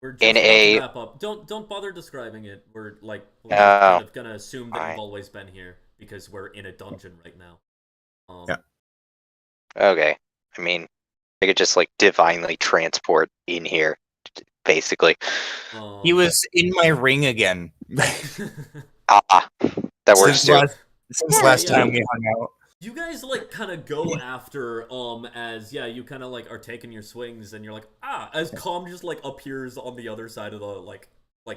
We're just in about a to wrap up. Don't bother describing it. We're just kind of gonna assume that fine. you've always been here because we're in a dungeon right now. Yeah. Okay, I mean, I could just like divinely transport in here, basically. He was in my ring again. Ah, that works since too. last Yeah. time we hung out. You guys like kind of go after as you kind of like are taking your swings and you're like as Calm just like appears on the other side of the like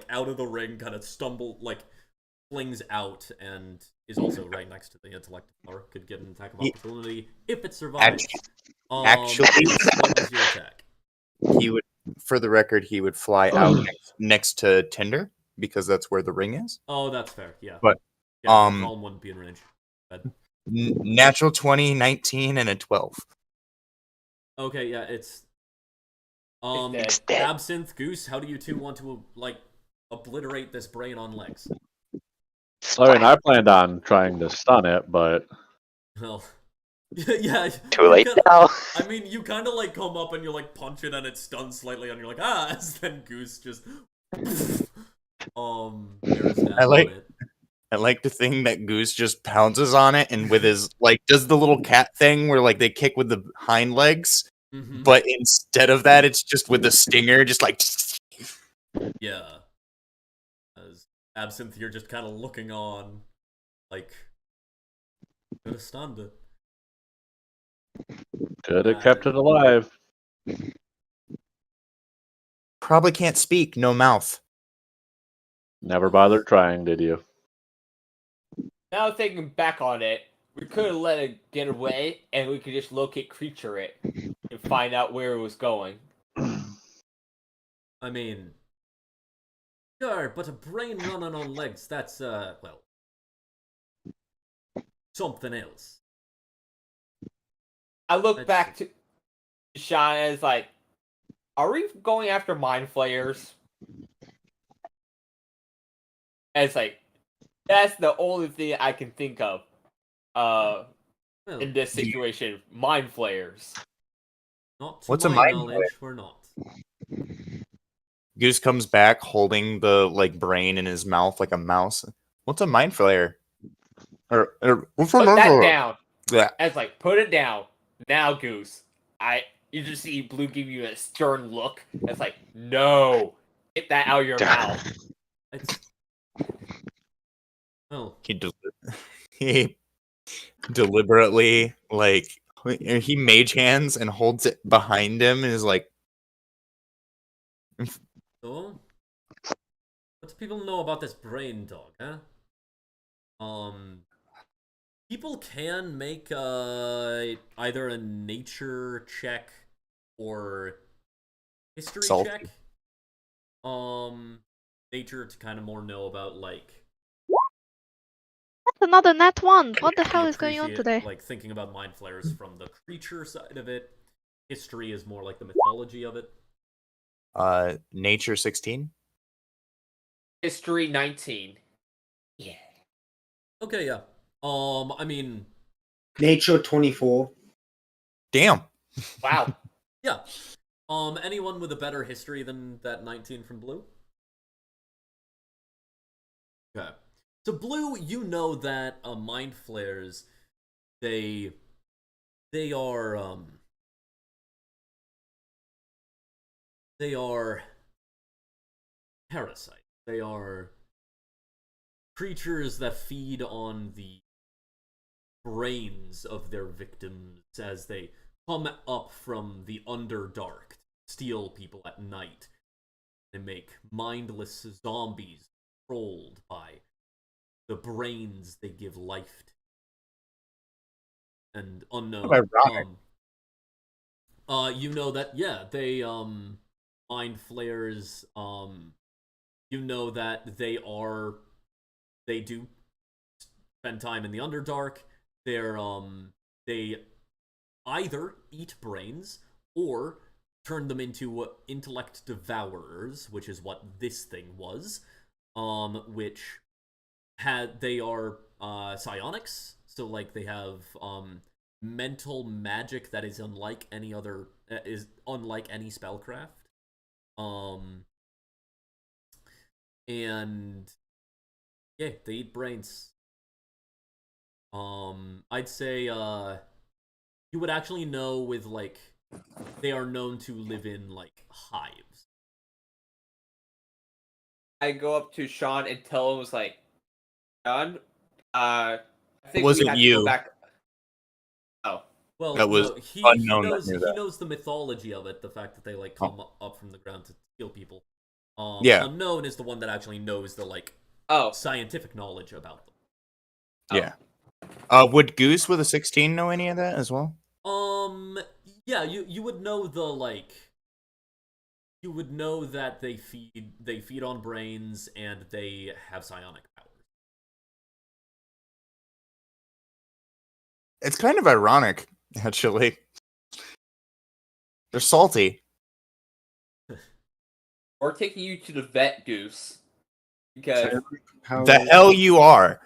out of the ring, kind of flings out and is also right next to the intellect flower. Could get an attack of opportunity if it survives. Actually, what is your attack? he would, for the record, he would fly out next to Tinder because that's where the ring is. Oh, that's fair. Yeah. But yeah, Calm wouldn't be in range. Natural 20, 19, and a 12. Okay, yeah, it's It's dead. Absinthe, Goose, how do you two want to like obliterate this brain on legs? I mean, I planned on trying to stun it, but Well, yeah. Too late now. I mean, you kind of like come up and you like punch it and it stuns slightly, and you're like as then Goose just there's that I like to think that Goose just pounces on it and with his does the little cat thing where like they kick with the hind legs, but instead of that, it's just with the stinger, just like yeah. As Absinthe, you're just kind of looking on, like could have stunned it. could have kept it alive. probably can't speak, no mouth. Never bothered trying, did you? Now thinking back on it, we could have let it get away, and we could just locate creature it and find out where it was going. I mean, sure, but a brain running on legs, that's, well, something else. I look back to Sean as like, are we going after mind flayers? And it's like, that's the only thing I can think of Well, in this situation. Mind flayers. not to What's a my mind knowledge, we're not. Goose comes back holding the brain in his mouth like a mouse. What's a mind flayer? Or what's Put a mind that flayer? down. Yeah. And it's like, put it down. Now, Goose. You just see Blue give you a stern look. It's like, no. Get that out of your mouth. It's... Well, He deliberately he mage hands and holds it behind him and is like, so what do people know about this brain dog, huh? People can make either a nature check or history Salty. check. Nature to kind of more know about That's another nat one. What the hell is going on appreciate, today? like thinking about mind flayers from the creature side of it. History is more like the mythology of it. nature 16. History 19. Yeah. Okay, yeah. I mean, Nature 24. Damn. Wow. yeah. Anyone with a better history than that 19 from Blue? Okay. So Blue, you know that mind flares, they are parasites. They are creatures that feed on the brains of their victims as they come up from the Underdark to steal people at night. They make mindless zombies controlled by the brains they give life to. And unknown. You know that, yeah, they, mind flayers, you know that they do spend time in the Underdark. They either eat brains or turn them into intellect devourers, which is what this thing was, which they are psionics, so like they have mental magic that is unlike any spellcraft. And yeah, they eat brains. I'd say you would actually know with like they are known to live in like hives. I go up to Sean and tell him, like, Sean, I think Wasn't we have to you. go back. Oh. Well, that was no, he knows the mythology of it, the fact that they like come up from the ground to kill people. Yeah. Unknown is the one that actually knows the like scientific knowledge about them. Yeah. Would Goose with a 16 know any of that as well? Yeah, you would know the like. You would know that they feed on brains and they have psionic powers. It's kind of ironic, actually. They're salty. We're taking you to the vet, Goose. Because the hell you are.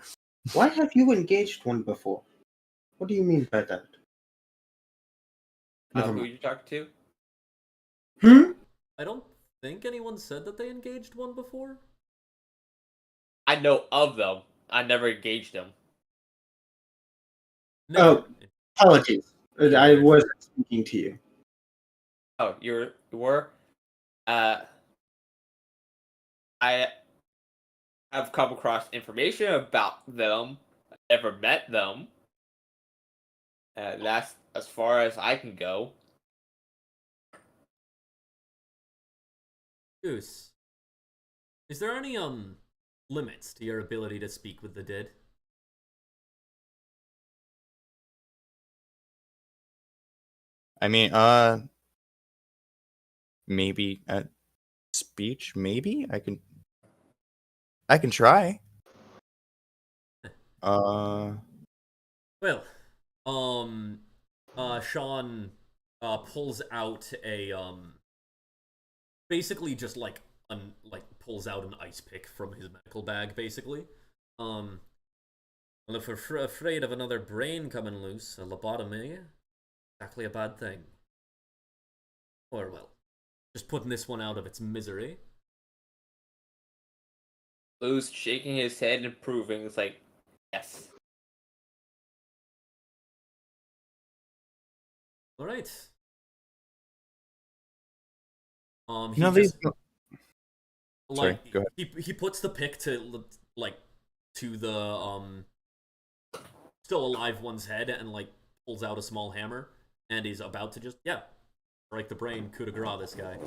Why have you engaged one before? What do you mean by that? who you talking to? I don't think anyone said that they engaged one before. I know of them. I never engaged them. Never. Oh, apologies. I wasn't speaking to you. Oh, you were? I have come across information about them. I never met them. That's as far as I can go. Goose, is there any limits to your ability to speak with the dead? I mean, maybe at speech, maybe I can try. Well, Sean pulls out a basically just like pulls out an ice pick from his medical bag, basically. Well, if we're afraid of another brain coming loose, a lobotomy, exactly a bad thing. Or, well, just putting this one out of its misery. Lou's shaking his head and approving. It's like, yes. Alright. Sorry, go ahead. He puts the pick to the still alive one's head and like pulls out a small hammer and is about to just break the brain, coup de grace this guy.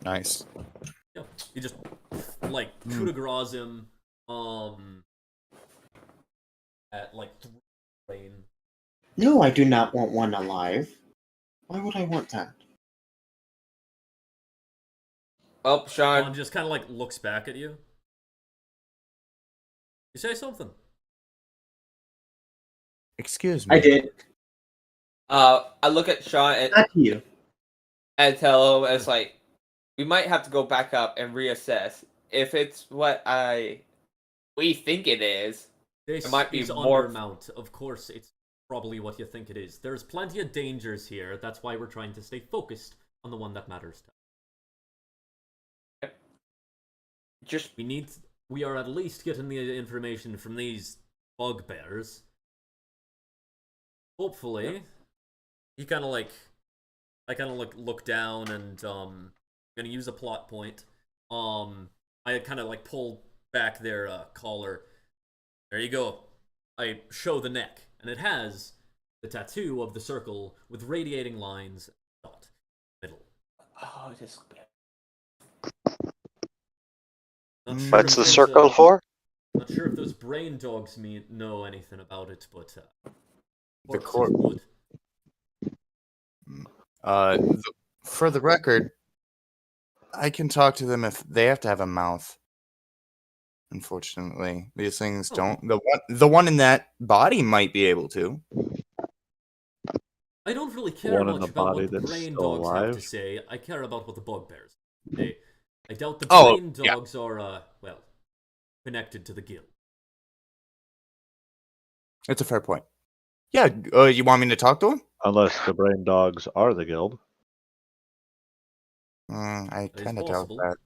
Nice. Yeah, he just like coup de grace him at like the brain. No, I do not want one alive. Why would I want that? Oh, Sean just kind of like looks back at you. You say something. Excuse me. I did. I look at Sean and Not you. And tell him, it's like, we might have to go back up and reassess. If it's what we think it is, This it might be is more. Undermount. Of course, it's probably what you think it is. There's plenty of dangers here. That's why we're trying to stay focused on the one that matters to us. We are at least getting the information from these bugbears. Hopefully, I kind of look down and gonna use a plot point. I kind of like pull back their collar. There you go. I show the neck, and it has the tattoo of the circle with radiating lines. Dot middle. Oh, this. Not sure What's if the those, circle for? Not sure if those brain dogs know anything about it, but The corpses would. For the record, I can talk to them if they have to have a mouth. Unfortunately, these things don't. The one in that body might be able to. I don't really care one in much the about body what the that's brain still dogs have to alive. say. I care about what the bugbears say. I doubt the Oh, brain yeah. dogs are, well, connected to the guild. It's a fair point. Yeah, you want me to talk to him? Unless the brain dogs are the guild. I That is kind of doubt possible. that.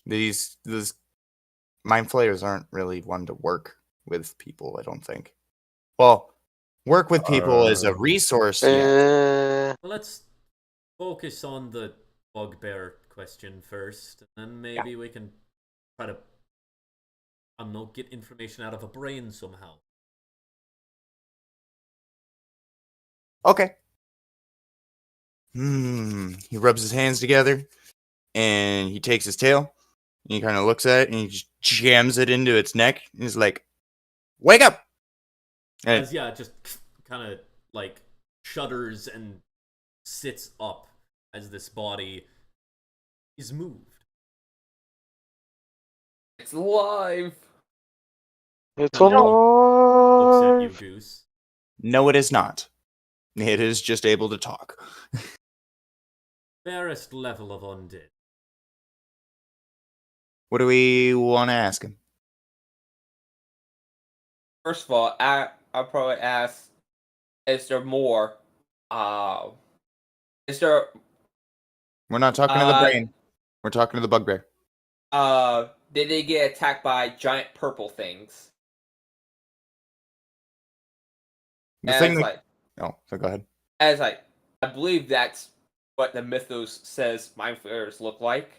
These mind flayers aren't really one to work with people, I don't think. Well, work with people as a resource, yeah. Well, let's focus on the bugbear question first, and then maybe we can try to, I don't know, get information out of a brain somehow. Okay. He rubs his hands together, and he takes his tail, and he kind of looks at it, and he just jams it into its neck, and he's like, "Wake up!" And As, yeah, it just kind of, like, shudders and sits up as this body is moved. It's alive. It's Kind of looks at you, alive. Goose. no, it is not. It is just able to talk. Fairest level of undead. What do we want to ask him? First of all, I'll probably ask: is there more? Is there? We're not talking to the brain. We're talking to the bugbear. Did they get attacked by giant purple things? The And thing it's that... like, Oh, so go ahead. as I believe that's what the mythos says mind flayers look like.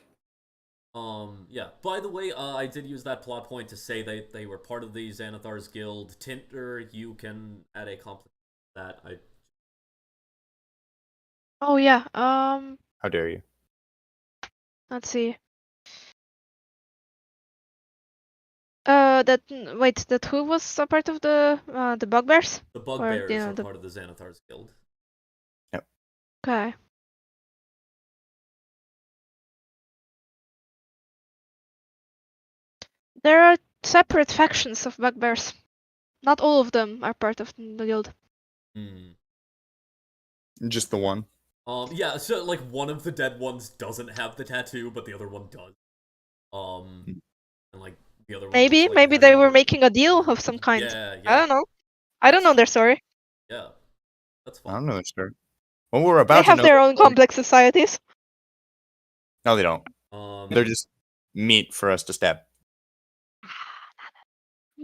Yeah. By the way, I did use that plot point to say they were part of the Xanathar's guild. Tinter, you can add a compliment to that. Oh yeah. How dare you? Let's see. That who was a part of the bugbears? The Or, bugbears you know, are the... part of the Xanathar's guild. Okay. There are separate factions of bugbears. Not all of them are part of the guild. Just the one. Yeah, so like one of the dead ones doesn't have the tattoo, but the other one does. And like the other one looks like it Maybe has they were another... making a deal of some kind. Yeah, I don't know. I don't know their story. Yeah, that's I fine. don't know their story. Well, we're They about to have know. their own complex societies. No, they don't. They're Yeah. just meat for us to stab.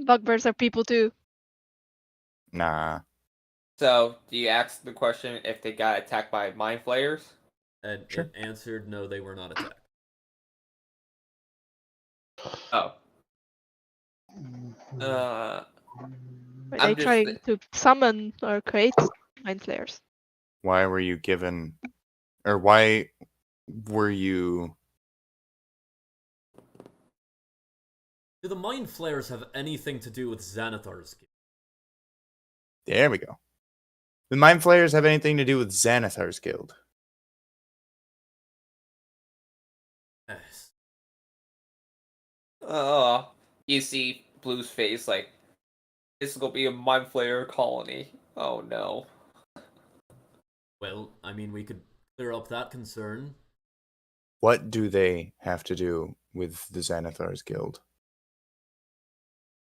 Bugbears are people too. Nah. So, do you ask the question if they got attacked by mind flayers? And Sure. it answered no, they were not attacked. Oh. Are I'm they just trying to summon or create mind flayers? Why were you given, or why were you? Do the mind flayers have anything to do with Xanathar's guild? There we go. The mind flayers have anything to do with Xanathar's guild? Yes. You see Blue's face like, this is gonna be a mind flayer colony. Oh no. Well, I mean, we could clear up that concern. What do they have to do with the Xanathar's guild?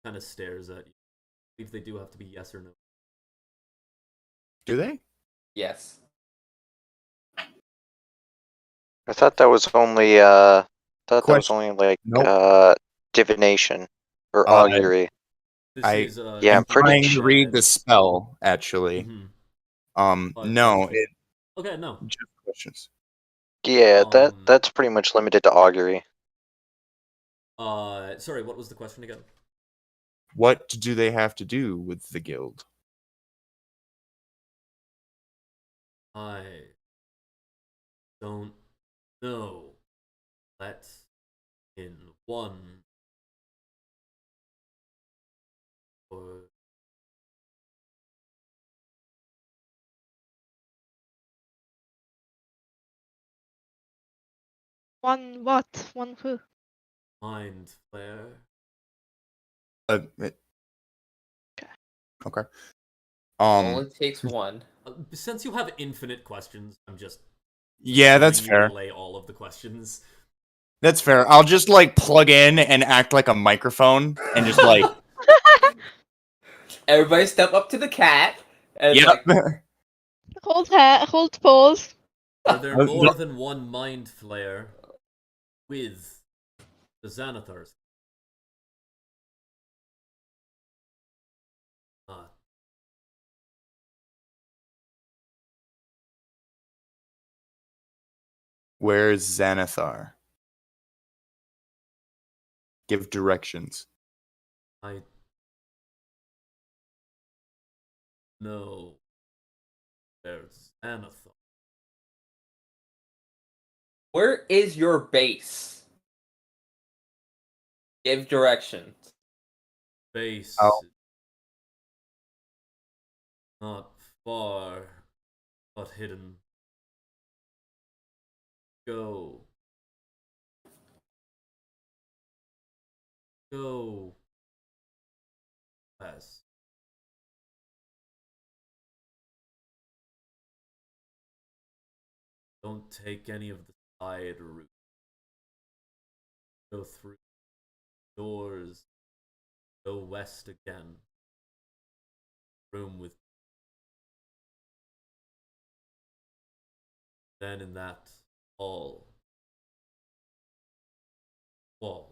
Kind of stares at you. I believe they do have to be yes or no. Do they? Yes. I thought that was only like Nope. divination or Uh, augury. This I- is Yeah, I'm I'm pretty trying to sure. read the spell, actually. But No, okay. it Okay, no. just questions. Yeah, that's pretty much limited to augury. Sorry, what was the question again? What do they have to do with the guild? I don't know. Let's in one or One what? One who? mind flare. Okay. Only takes one. Since you have infinite questions, I'm just Yeah, that's you fair. relay all of the questions. That's fair. I'll just like plug in and act like a microphone and just like Everybody step up to the cat. And it's yep. like, Hold pause. Are there more than one mind flare with the Xanathars? Where's Xanathar? Give directions. I know there's Xanathar. where is your base? Give directions. Base. Oh. Not far, but hidden. Go. Go. Pass. Don't take any of the side route. Go through doors. Go west again. Room with. Then in that hall. Wall.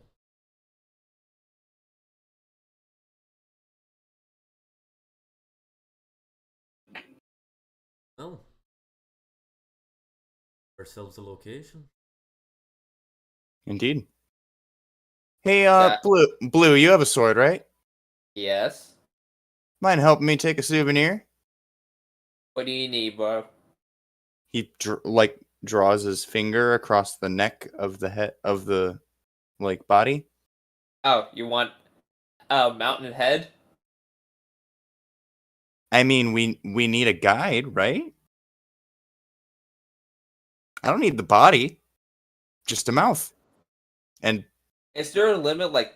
Well. Ourselves a location. Indeed. Hey, Yeah. Blue, you have a sword, right? Yes. Mind helping me take a souvenir? What do you need, bro? He draws his finger across the neck of the head of the body. Oh, you want a mountain head? I mean, we need a guide, right? I don't need the body, just a mouth. And Is there a limit? Like,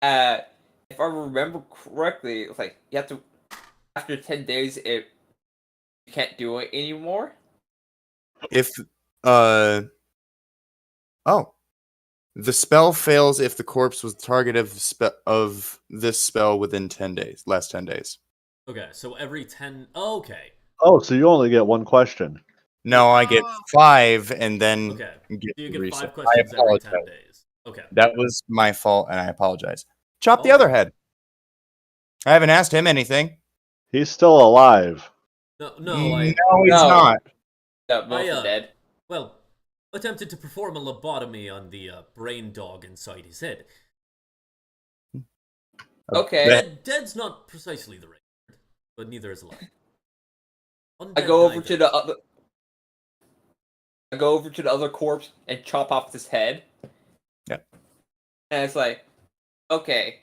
if I remember correctly, it's like you have to after 10 days, you can't do it anymore. if the spell fails if the corpse was the target of this spell within 10 days, last 10 days. Okay, so every 10. Oh, okay. Oh, so you only get one question. No, I get 5 and then Okay. get So you the get reset. 5 questions I every 10 apologize. days. Okay. That was my fault, and I apologize. Chop the Okay. other head. I haven't asked him anything. He's still alive. No, No, he's No. not. Both are dead. Well, attempted to perform a lobotomy on the brain dog inside his head. Okay. Dead's not precisely the right word, but neither is alive. I go over to the other. I go over to the other corpse and chop off his head. Yeah. And it's like, okay.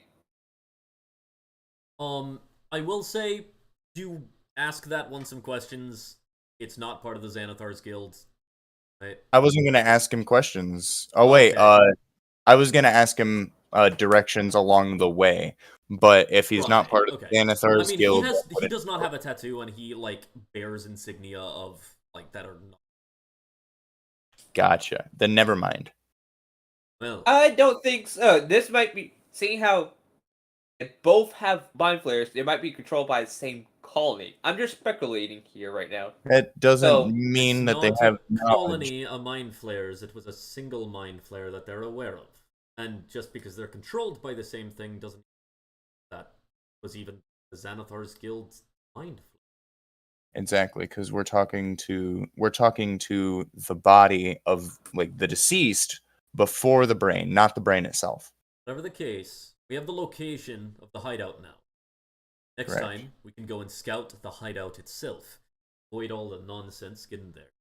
I will say, do ask that one some questions. It's not part of the Xanathar's Guild. Right? I wasn't going to ask him questions. Oh, wait. Okay. I was going to ask him directions along the way. But if he's not part of the Xanathar's Guild... he does not have a tattoo, and he, bears insignia of, that are not... Gotcha. Then never mind. Well... I don't think so. This might be... Seeing how if both have mind flayers, they might be controlled by the same colony. I'm just speculating here right now. That doesn't mean that they have colony of mind flayers. It was a single mind flare that they're aware of. And just because they're controlled by the same thing doesn't mean that was even the Xanathar's Guild's mind flare. Exactly, because we're talking to the body of the deceased before the brain, not the brain itself. Whatever the case, we have the location of the hideout now. Next Correct. time, we can go and scout the hideout itself. Avoid all the nonsense getting there.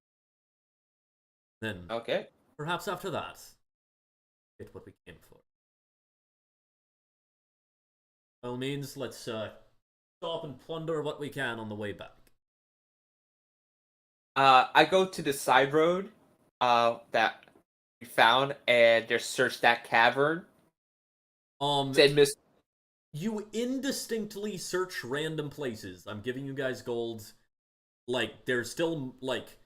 Then, Okay. perhaps after that, get what we came for. By all means, let's stop and plunder what we can on the way back. I go to the side road that we found and just search that cavern. Said Miss. You indistinctly search random places. I'm giving you guys gold. Like, there's still, like...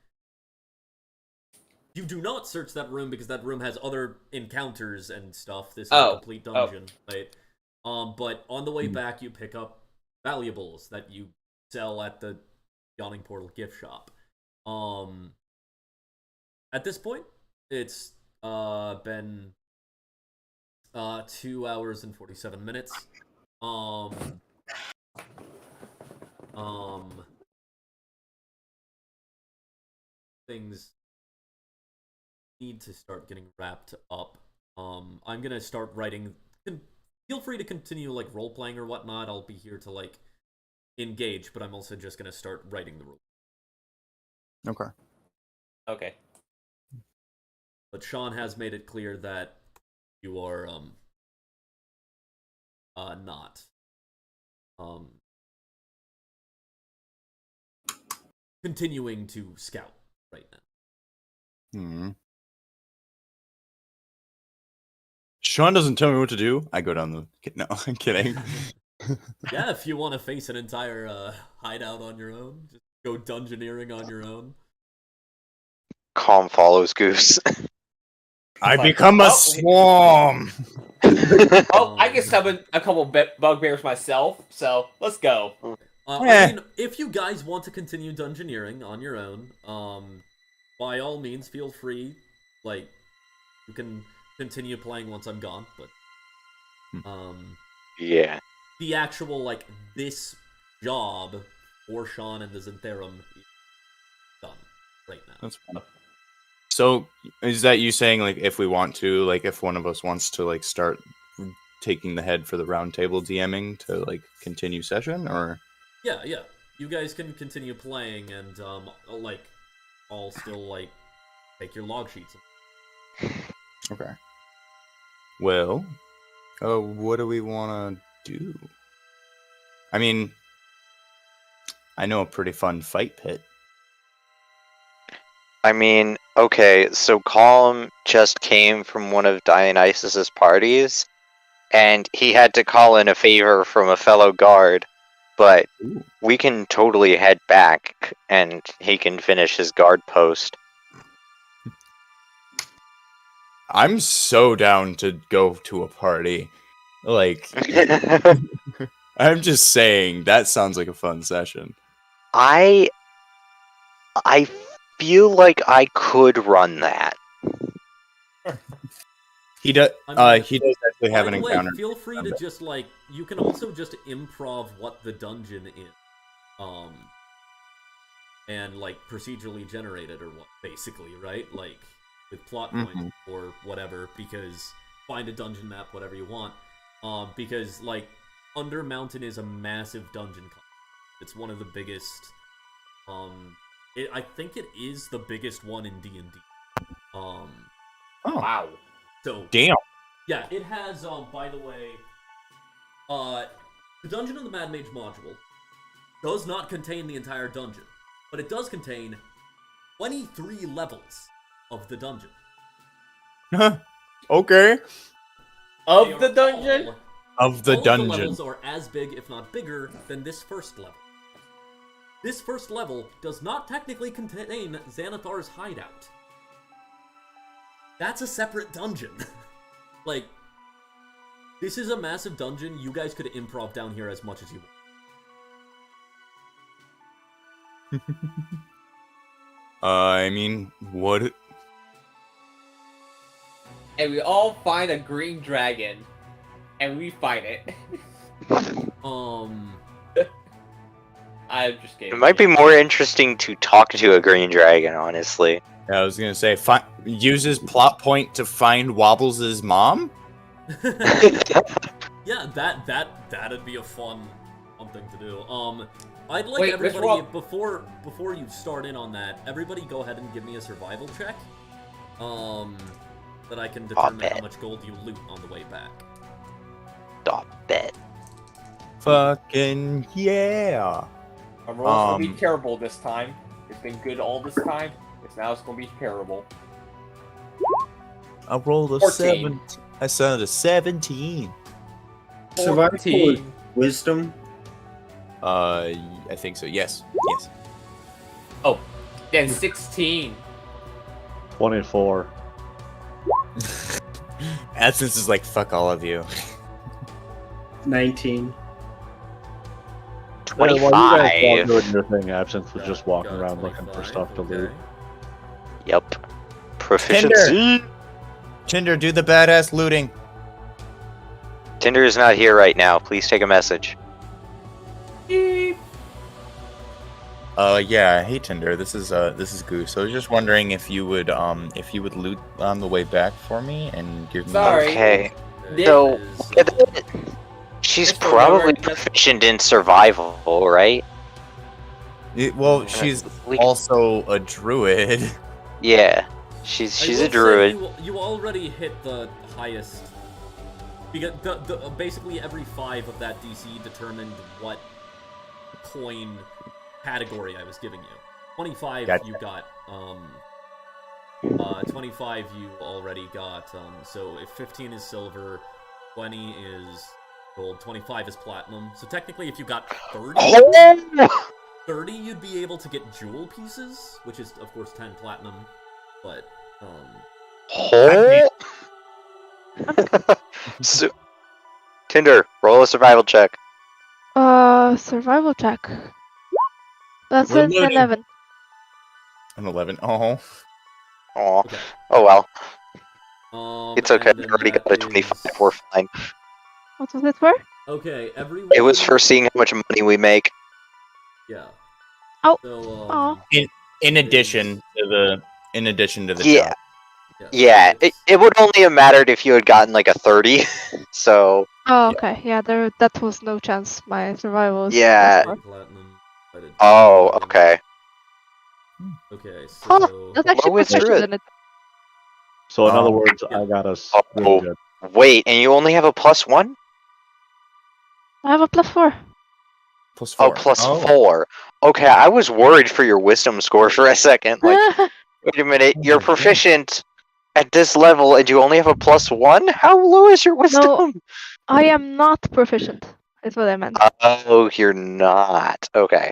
You do not search that room because that room has other encounters and stuff. This is a complete dungeon, right? But on the way back, you pick up valuables that you sell at the Yawning Portal gift shop. At this point, it's been 2 hours and 47 minutes. Things need to start getting wrapped up. I'm gonna start writing. Feel free to continue like role playing or whatnot. I'll be here to like engage, but I'm also just gonna start writing the rules. Okay. Okay. But Sean has made it clear that you are not continuing to scout right now. Sean doesn't tell me what to do. I go down the... No, I'm kidding. Yeah, if you want to face an entire hideout on your own, just go dungeoneering on your own. Calm follows Goose. I become a swarm! I can summon a couple bugbears myself, so let's go. I mean, if you guys want to continue dungeoneering on your own, by all means, feel free. Like, you can continue playing once I'm gone, but yeah. The actual like this job for Sean and the Xantherum is done right now. That's fine. So, is that you saying like if we want to, like if one of us wants to like start taking the head for the round table DMing to like continue session, or? Yeah. You guys can continue playing, and like I'll still like take your log sheets. Okay. Well, what do we want to do? I mean, I know a pretty fun fight pit. I mean, okay, so Calm just came from one of Dionysus's parties, and he had to call in a favor from a fellow guard, but we can totally head back, and he can finish his guard post. I'm so down to go to a party. Like, I'm just saying, that sounds like a fun session. I feel like I could run that. He does. I mean, he does actually have an by the way, encounter. feel free to just like you can also just improv what the dungeon is, and like procedurally generated or what, basically, right? Like with plot points or whatever. Because find a dungeon map, whatever you want. Because like Under Mountain is a massive dungeon. It's one of the biggest. I think it is the biggest one in D&D. Oh wow! So damn. Yeah, it has. By the way, the Dungeon of the Mad Mage module does not contain the entire dungeon, but it does contain 23 levels of the dungeon. Okay. Of the dungeon. Of the all dungeon. Of the levels are as big, if not bigger, than this first level. This first level does not technically contain Xanathar's hideout. That's a separate dungeon. Like, this is a massive dungeon. You guys could improv down here as much as you want. I mean, what? And we all find a green dragon, and we fight it. I'm just kidding. It might be more interesting to talk to a green dragon, honestly. I was gonna say, uses plot point to find Wobbles' mom. Yeah, that'd be a fun thing to do. I'd like Wait, everybody before you start in on that, everybody go ahead and give me a survival check. That I can determine how much gold you loot on the way back. Stop it. Fucking yeah. Our roll's gonna be terrible this time. It's been good all this time. Now it's gonna be terrible. I rolled a 14. 7. I sounded a 17. Survival 14. with wisdom. I think so. Yes. Yes. Oh, then 16. 24. Absence is like fuck all of you. 19. While you guys 25. were doing your thing, Absinthe was just walking Got around looking for 25, stuff to loot. okay. Yep. Proficiency. Tinder, do the badass looting. Tinder is not here right now. Please take a message. Yeah. Hey Tinder, this is Goose. I was just wondering if you would loot on the way back for me and give me. Sorry. Okay. There So, is, she's Just probably remember- proficient in survival, right? Well, she's also a druid. Yeah. I She's will a say druid. You already hit the highest. Because basically every 5 of that DC determined what coin category I was giving you. 25 Gotcha. you got 25 you already got, so if 15 is silver, 20 is gold, 25 is platinum. So technically if you got 30, Oh! 30 you'd be able to get jewel pieces, which is of course 10 platinum, but Oh! So, Tinder, roll a survival check. Survival check. That's We're an looting. 11. An 11. Oh. Aw. okay. Oh well. It's okay. and I then already that got a 25. is- We're fine. What was it for? Okay, everyone. It was for seeing how much money we make. Yeah. Oh. So, Aw. In addition to the Yeah. job. Yeah, it's- it would only have mattered if you had gotten like a 30. So, Oh, okay. Yeah, that was no chance. My survival is Yeah. plus 4. Platinum. divided oh, by- okay. Okay, so. Huh. That's actually went through proficient it. in it. So in other Oh. words, Yeah. I got us Oh. really good. Wait, and you only have a +1? I have a plus 4. Plus Oh, 4. +4. Okay, I was worried for your wisdom score for a second. Like, wait a minute, Oh you're my God. proficient at this level and you only have a +1? How low is your wisdom? I am not proficient, is what I meant. Oh, you're not. Okay.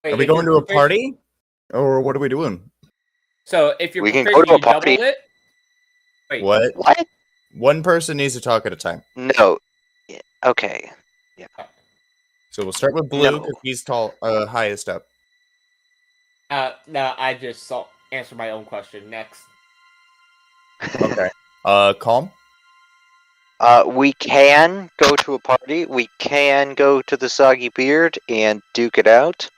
Wait, Are we if going to you're a party? Or what are we doing? So if you're We can go proficient, to a you double party. it. Wait, What? What? One person needs to talk at a time. No. Yeah, okay. So we'll start with Blue No. because he's highest up. no, I just answer my own question next. Okay. Calm. We can go to a party. We can go to the Soggy Beard and duke it out.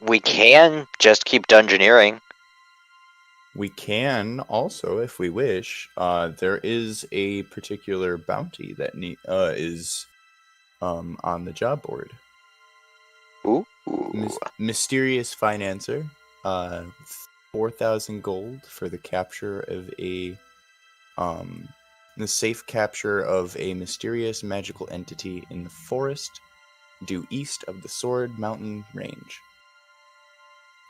We can just keep dungeoneering. We can also, if we wish. There is a particular bounty that is on the job board. Ooh. Mysterious Financer. 4,000 gold for the capture of the safe capture of a mysterious magical entity in the forest due east of the Sword Mountain Range.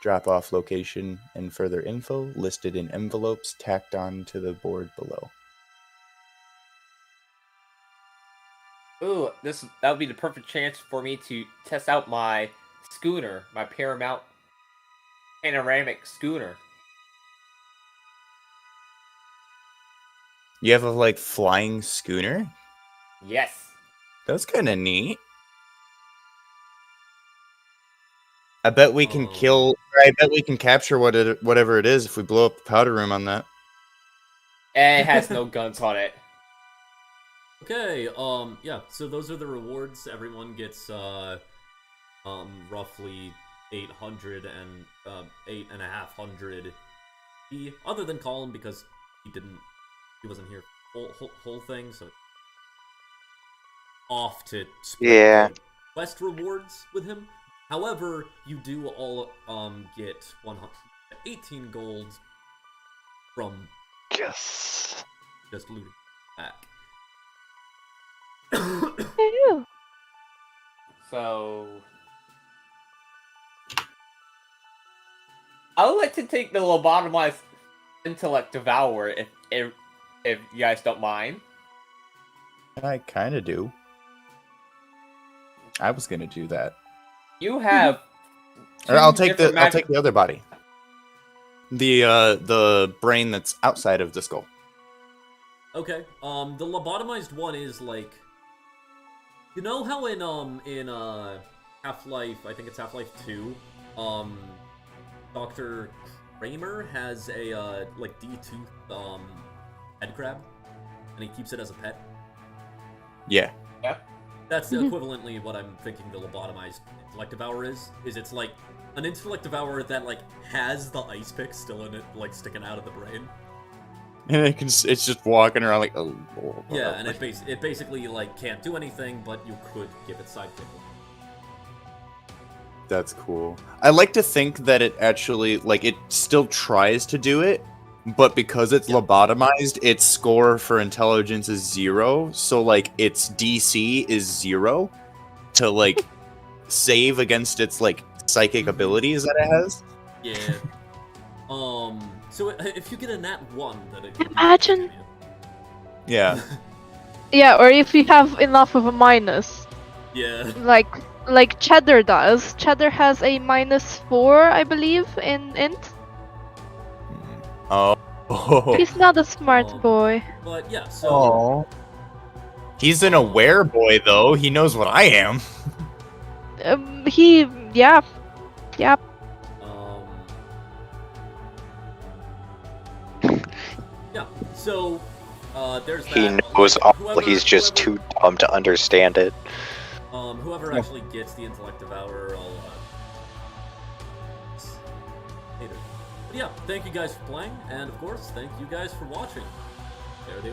Drop-off location and further info listed in envelopes tacked on to the board below. Ooh, that would be the perfect chance for me to test out my schooner, my panoramic schooner. You have a flying schooner? Yes. That's kind of neat. I bet we can I bet we can capture whatever it is if we blow up the powder room on that. And it has no guns on it. Okay, yeah, so those are the rewards. Everyone gets, roughly 800 and, 8,500 other than Colin because he wasn't here whole thing, so off to split the quest rewards with him. However, you do all get 118 gold from Yes. just looting back. So I would like to take the lobotomized intellect devour if you guys don't mind. I kind of do. I was gonna do that. You have. Or I'll take the other body. The brain that's outside of the skull. Okay. The lobotomized one is like, you know how in Half-Life, I think it's Half-Life 2, Dr. Kramer has a like D-tooth head crab, and he keeps it as a pet. Yeah. Yeah. That's equivalently what I'm thinking the lobotomized intellect devourer is. It's like an intellect devourer that like has the ice pick still in it, like sticking out of the brain. And it's just walking around like, oh. Yeah, and it basically like can't do anything, but you could give it sidekick. That's cool. I like to think that it actually, like, it still tries to do it, but because it's lobotomized, its score for intelligence is 0, so, like, its DC is 0 to, like, save against its, like, psychic abilities that it has. Yeah. So if you get a nat 1, that it could Imagine. Yeah. Yeah, or if you have enough of a minus. Yeah. Like Cheddar does. Cheddar has a -4, I believe, in int. Oh. He's not a smart boy. But yeah, so Oh. He's an aware boy, though. He knows what I am. Yeah. Yeah, so there's that. He knows all. He's just too dumb to understand it. Whoever actually gets the intellect devourer, I'll later. But yeah, thank you guys for playing, and of course, thank you guys for watching. There they